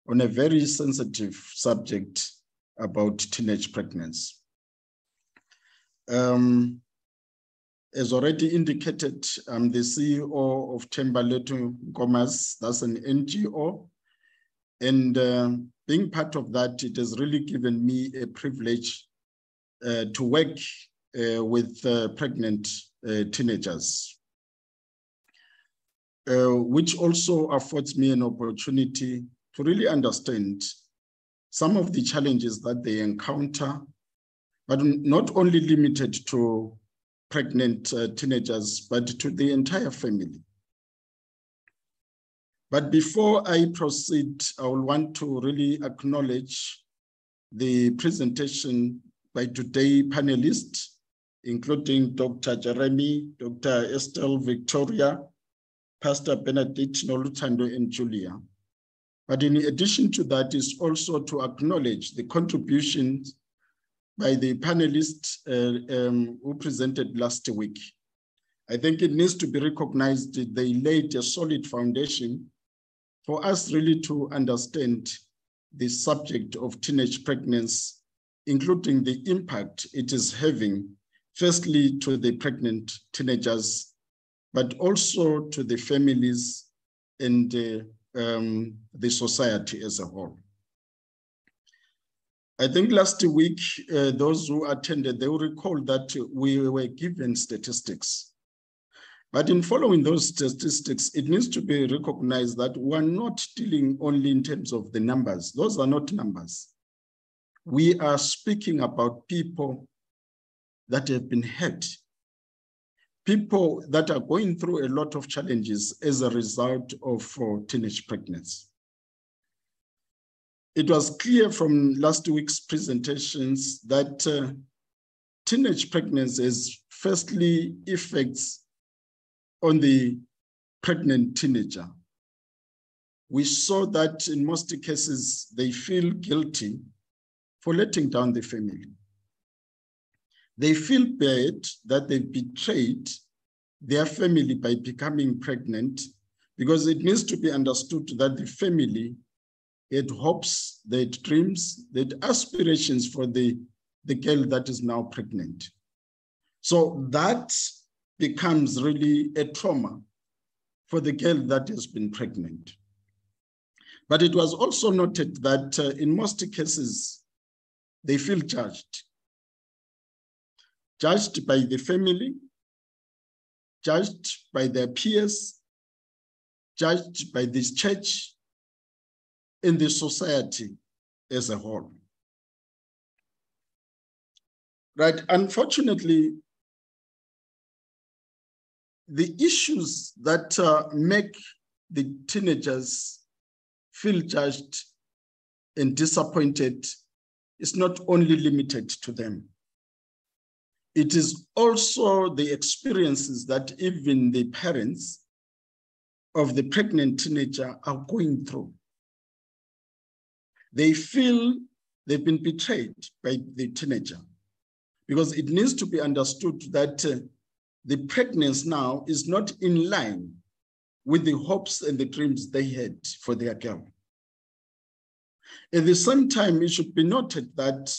on a very sensitive subject about teenage pregnancy. As already indicated, I'm the CEO of Thembaletu Nkomazi, that's an NGO. And being part of that, it has really given me a privilege to work with pregnant teenagers, which also affords me an opportunity to really understand some of the challenges that they encounter, but not only limited to pregnant teenagers, but to the entire family. But before I proceed, I will want to really acknowledge the presentation by today's panelists, including Dr. Jeremy, Dr. Estelle Victoria, Pastor Benedict Nolutando, and Julia. But in addition to that is also to acknowledge the contributions by the panelists who presented last week. I think it needs to be recognized that they laid a solid foundation for us really to understand the subject of teenage pregnancy, including the impact it is having, firstly to the pregnant teenagers, but also to the families and the society as a whole. I think last week, those who attended, they will recall that we were given statistics. But in following those statistics, it needs to be recognized that we're not dealing only in terms of the numbers. Those are not numbers. We are speaking about people that have been hurt, people that are going through a lot of challenges as a result of teenage pregnancy. It was clear from last week's presentations that teenage pregnancy is firstly effects on the pregnant teenager. We saw that in most cases, they feel guilty for letting down the family. They feel bad that they betrayed their family by becoming pregnant, because it needs to be understood that the family had hopes, they had dreams, they had aspirations for the girl that is now pregnant. So that becomes really a trauma for the girl that has been pregnant. But it was also noted that in most cases, they feel judged by the family, judged by their peers, judged by this church, in the society as a whole. Right, unfortunately, the issues that make the teenagers feel judged and disappointed is not only limited to them. It is also the experiences that even the parents of the pregnant teenager are going through. They feel they've been betrayed by the teenager, because it needs to be understood that the pregnancy now is not in line with the hopes and the dreams they had for their girl. At the same time, it should be noted that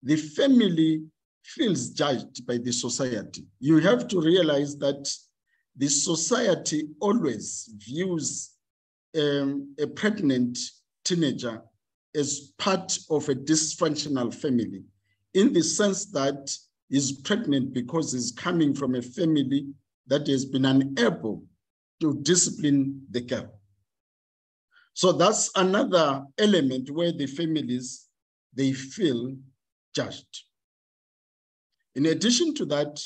the family feels judged by the society. You have to realize that the society always views a pregnant teenager as part of a dysfunctional family, in the sense that he's pregnant because he's coming from a family that has been unable to discipline the girl. So that's another element where the families, they feel judged. In addition to that,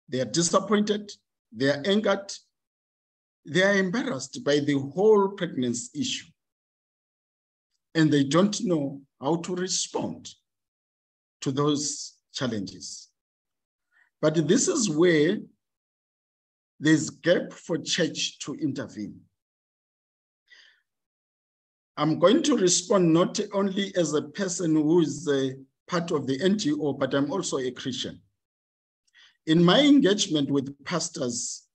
they are disappointed, they are angered, they are embarrassed by the whole pregnancy issue, and they don't know how to respond to those challenges. But this is where there's gap for church to intervene. I'm going to respond not only as a person who is a part of the NGO, but I'm also a Christian. In my engagement with pastors,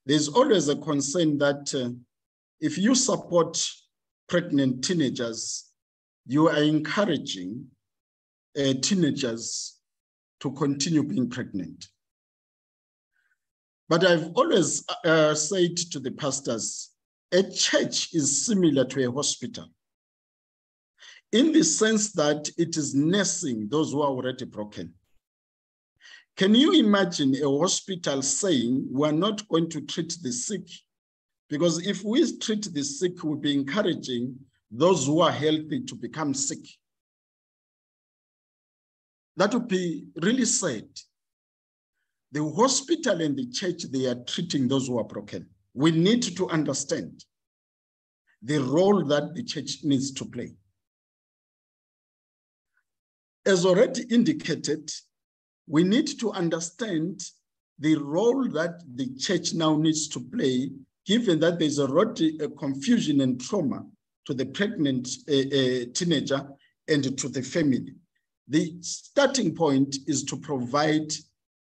there's always a concern that if you support pregnant teenagers, you are encouraging teenagers to continue being pregnant. But I've always said to the pastors, a church is similar to a hospital, in the sense that it is nursing those who are already broken. Can you imagine a hospital saying, we're not going to treat the sick? Because if we treat the sick, we'll be encouraging those who are healthy to become sick. That would be really sad. The hospital and the church, they are treating those who are broken. We need to understand the role that the church needs to play. As already indicated, we need to understand the role that the church now needs to play, given that there's already a confusion and trauma to the pregnant teenager and to the family. The starting point is to provide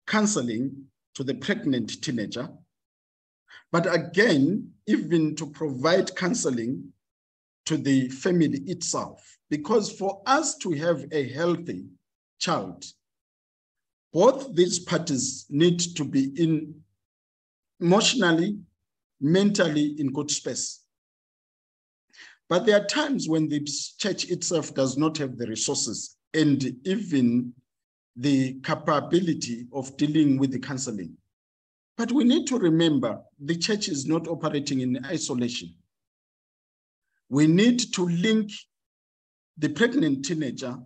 counseling to the pregnant teenager, but again, even to provide counseling to the family itself. Because for us to have a healthy child, both these parties need to be emotionally, mentally in good space. But there are times when the church itself does not have the resources and even the capability of dealing with the counseling. But we need to remember the church is not operating in isolation. We need to link the pregnant teenager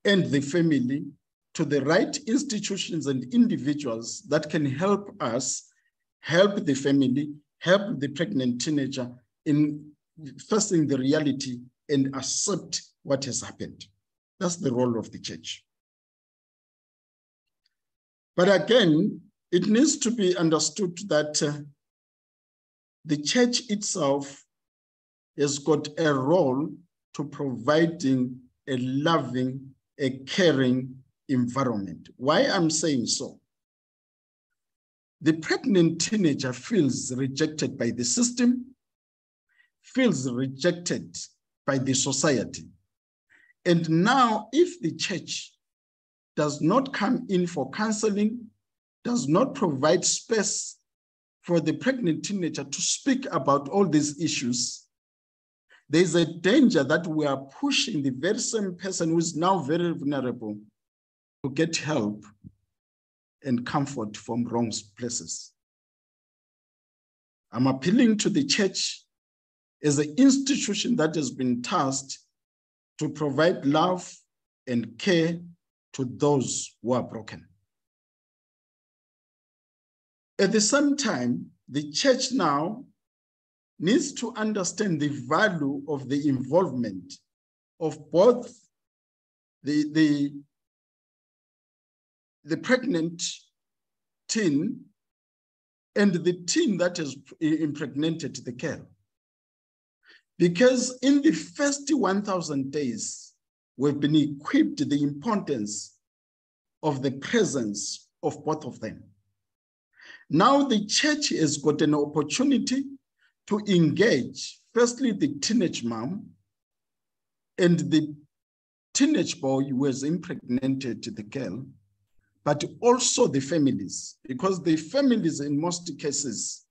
and the family to the right institutions and individuals that can help us, help the family, help the pregnant teenager in facing the reality and accept what has happened. That's the role of the church. But again, it needs to be understood that the church itself has got a role to providing a loving, a caring environment. Why I'm saying so? The pregnant teenager feels rejected by the system, feels rejected by the society. And now, if the church does not come in for counseling, does not provide space for the pregnant teenager to speak about all these issues, there's a danger that we are pushing the very same person who is now very vulnerable to get help and comfort from wrong places. I'm appealing to the church as an institution that has been tasked to provide love and care to those who are broken. At the same time, the church now needs to understand the value of the involvement of both the pregnant teen and the teen that has impregnated the girl. Because in the first 1,000 days, we've been equipped the importance of the presence of both of them. Now the church has got an opportunity to engage, firstly, the teenage mom and the teenage boy who has impregnated the girl, but also the families, because the families in most cases,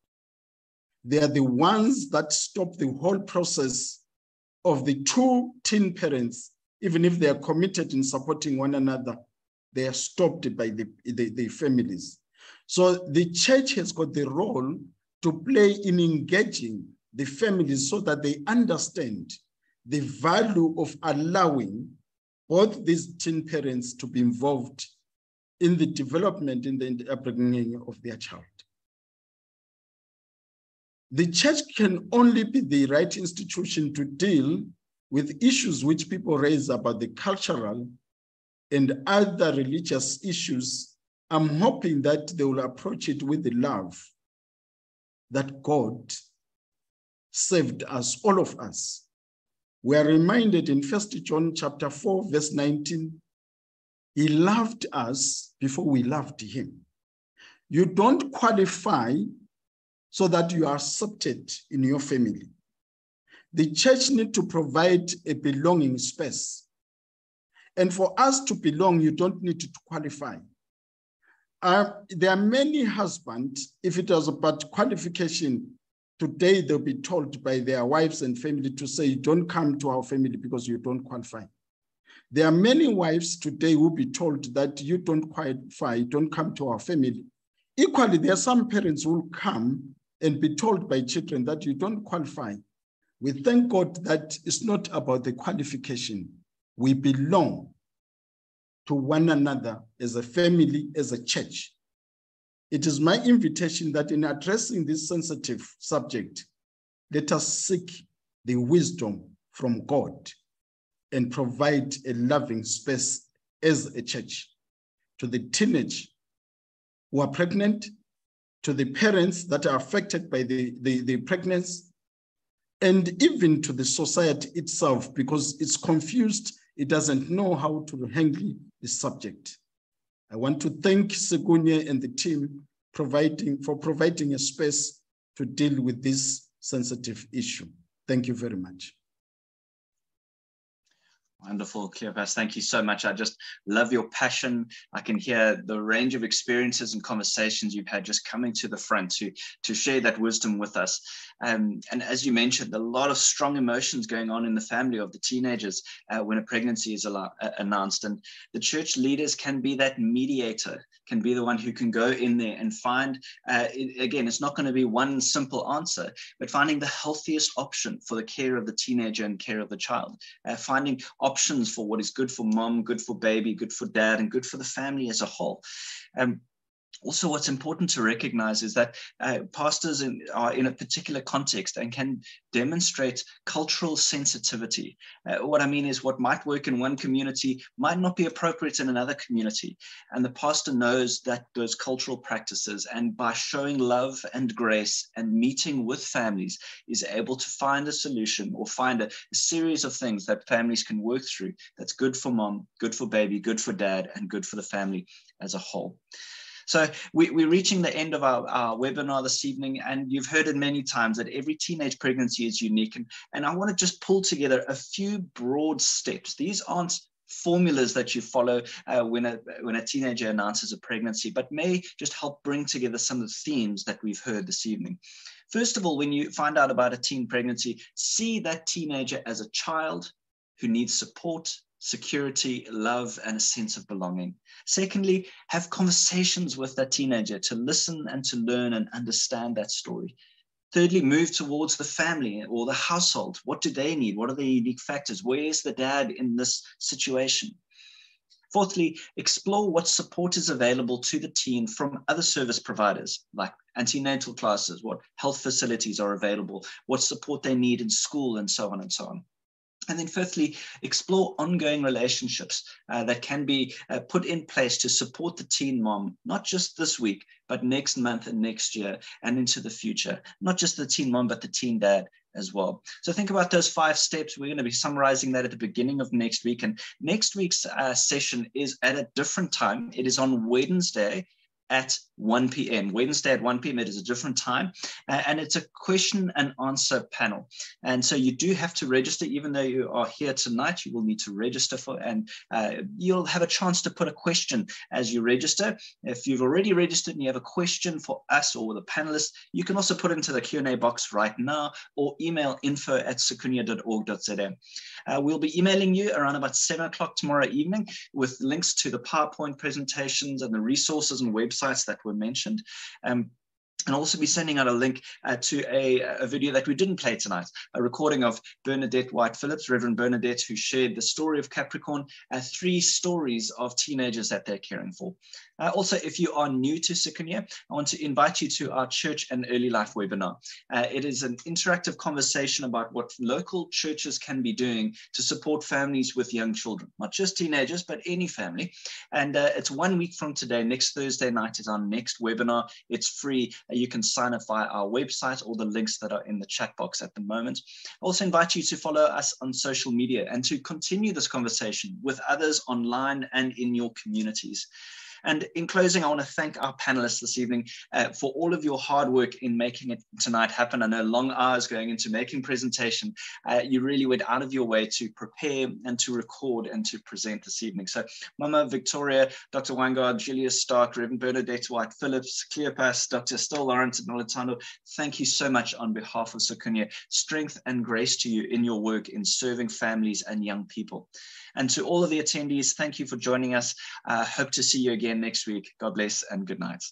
they are the ones that stop the whole process of the two teen parents. Even if they are committed in supporting one another, they are stopped by the families. So the church has got the role to play in engaging the families so that they understand the value of allowing both these teen parents to be involved in the development, in the upbringing of their child. The church can only be the right institution to deal with issues which people raise about the cultural and other religious issues. I'm hoping that they will approach it with the love that God saved us, all of us. We are reminded in 1 John chapter 4, verse 19, he loved us before we loved him. You don't qualify so that you are accepted in your family. The church needs to provide a belonging space. And for us to belong, you don't need to qualify. There are many husbands, if it was about qualification, today they'll be told by their wives and family to say, don't come to our family because you don't qualify. There are many wives today who will be told that you don't qualify, don't come to our family. Equally, there are some parents who will come and be told by children that you don't qualify. We thank God that it's not about the qualification. We belong to one another as a family, as a church. It is my invitation that in addressing this sensitive subject, let us seek the wisdom from God and provide a loving space as a church to the teenage who are pregnant, to the parents that are affected by the pregnancy, and even to the society itself, because it's confused, it doesn't know how to handle the subject. I want to thank Sikunye and the team for providing a space to deal with this sensitive issue. Thank you very much. Wonderful, Cleopas. Thank you so much. I just love your passion. I can hear the range of experiences and conversations you've had just coming to the front to share that wisdom with us. And as you mentioned, a lot of strong emotions going on in the family of the teenagers when a pregnancy is announced. And the church leaders can be that mediator, can be the one who can go in there and find, again, it's not going to be one simple answer, but finding the healthiest option for the care of the teenager and care of the child, finding options for what is good for mom, good for baby, good for dad, and good for the family as a whole. Also, what's important to recognize is that pastors are in a particular context and can demonstrate cultural sensitivity. What I mean is what might work in one community might not be appropriate in another community. And the pastor knows that those cultural practices, and by showing love and grace and meeting with families, is able to find a solution or find a series of things that families can work through that's good for mom, good for baby, good for dad, and good for the family as a whole. So we're reaching the end of our webinar this evening, and you've heard it many times that every teenage pregnancy is unique. And I want to just pull together a few broad steps. These aren't formulas that you follow when a teenager announces a pregnancy, but may just help bring together some of the themes that we've heard this evening. First of all, when you find out about a teen pregnancy, see that teenager as a child who needs support, security, love, and a sense of belonging. Secondly, have conversations with that teenager to listen and to learn and understand that story. Thirdly, move towards the family or the household. What do they need? What are the unique factors? Where is the dad in this situation? Fourthly, explore what support is available to the teen from other service providers, like antenatal classes, what health facilities are available, what support they need in school, and so on and so on. And then fifthly, explore ongoing relationships that can be put in place to support the teen mom, not just this week, but next month and next year and into the future. Not just the teen mom, but the teen dad as well. So think about those 5 steps. We're going to be summarizing that at the beginning of next week. And next week's session is at a different time. It is on Wednesday at 1 p.m. Wednesday at 1 p.m. It is a different time, and it's a question and answer panel. And so you do have to register. Even though you are here tonight, you will need to register for, and you'll have a chance to put a question as you register. If you've already registered and you have a question for us or the panelists, you can also put it into the Q&A box right now or email info@sikunye.org.za. We'll be emailing you around about 7 o'clock tomorrow evening with links to the PowerPoint presentations and the resources and websites that were mentioned. And also be sending out a link to a video that we didn't play tonight, a recording of Bernadette White-Phillips, Reverend Bernadette, who shared the story of Capricorn, 3 stories of teenagers that they're caring for. Also, if you are new to Sikunye, I want to invite you to our Church and Early Life webinar. It is an interactive conversation about what local churches can be doing to support families with young children, not just teenagers, but any family. And it's 1 week from today. Next Thursday night is our next webinar. It's free. You can sign up via our website or the links that are in the chat box at the moment. I also invite you to follow us on social media and to continue this conversation with others online and in your communities. And in closing, I want to thank our panelists this evening for all of your hard work in making it tonight happen. I know long hours going into making presentation. You really went out of your way to prepare and to record and to present this evening. So Mama Victoria, Dr. Wangard, Julius Stark, Reverend Bernadette White-Phillips, Cleopas, Dr. Estelle Lawrence, and Nolitano, thank you so much on behalf of Sikunye. Strength and grace to you in your work in serving families and young people. And to all of the attendees, thank you for joining us. Hope to see you again next week. God bless and good night.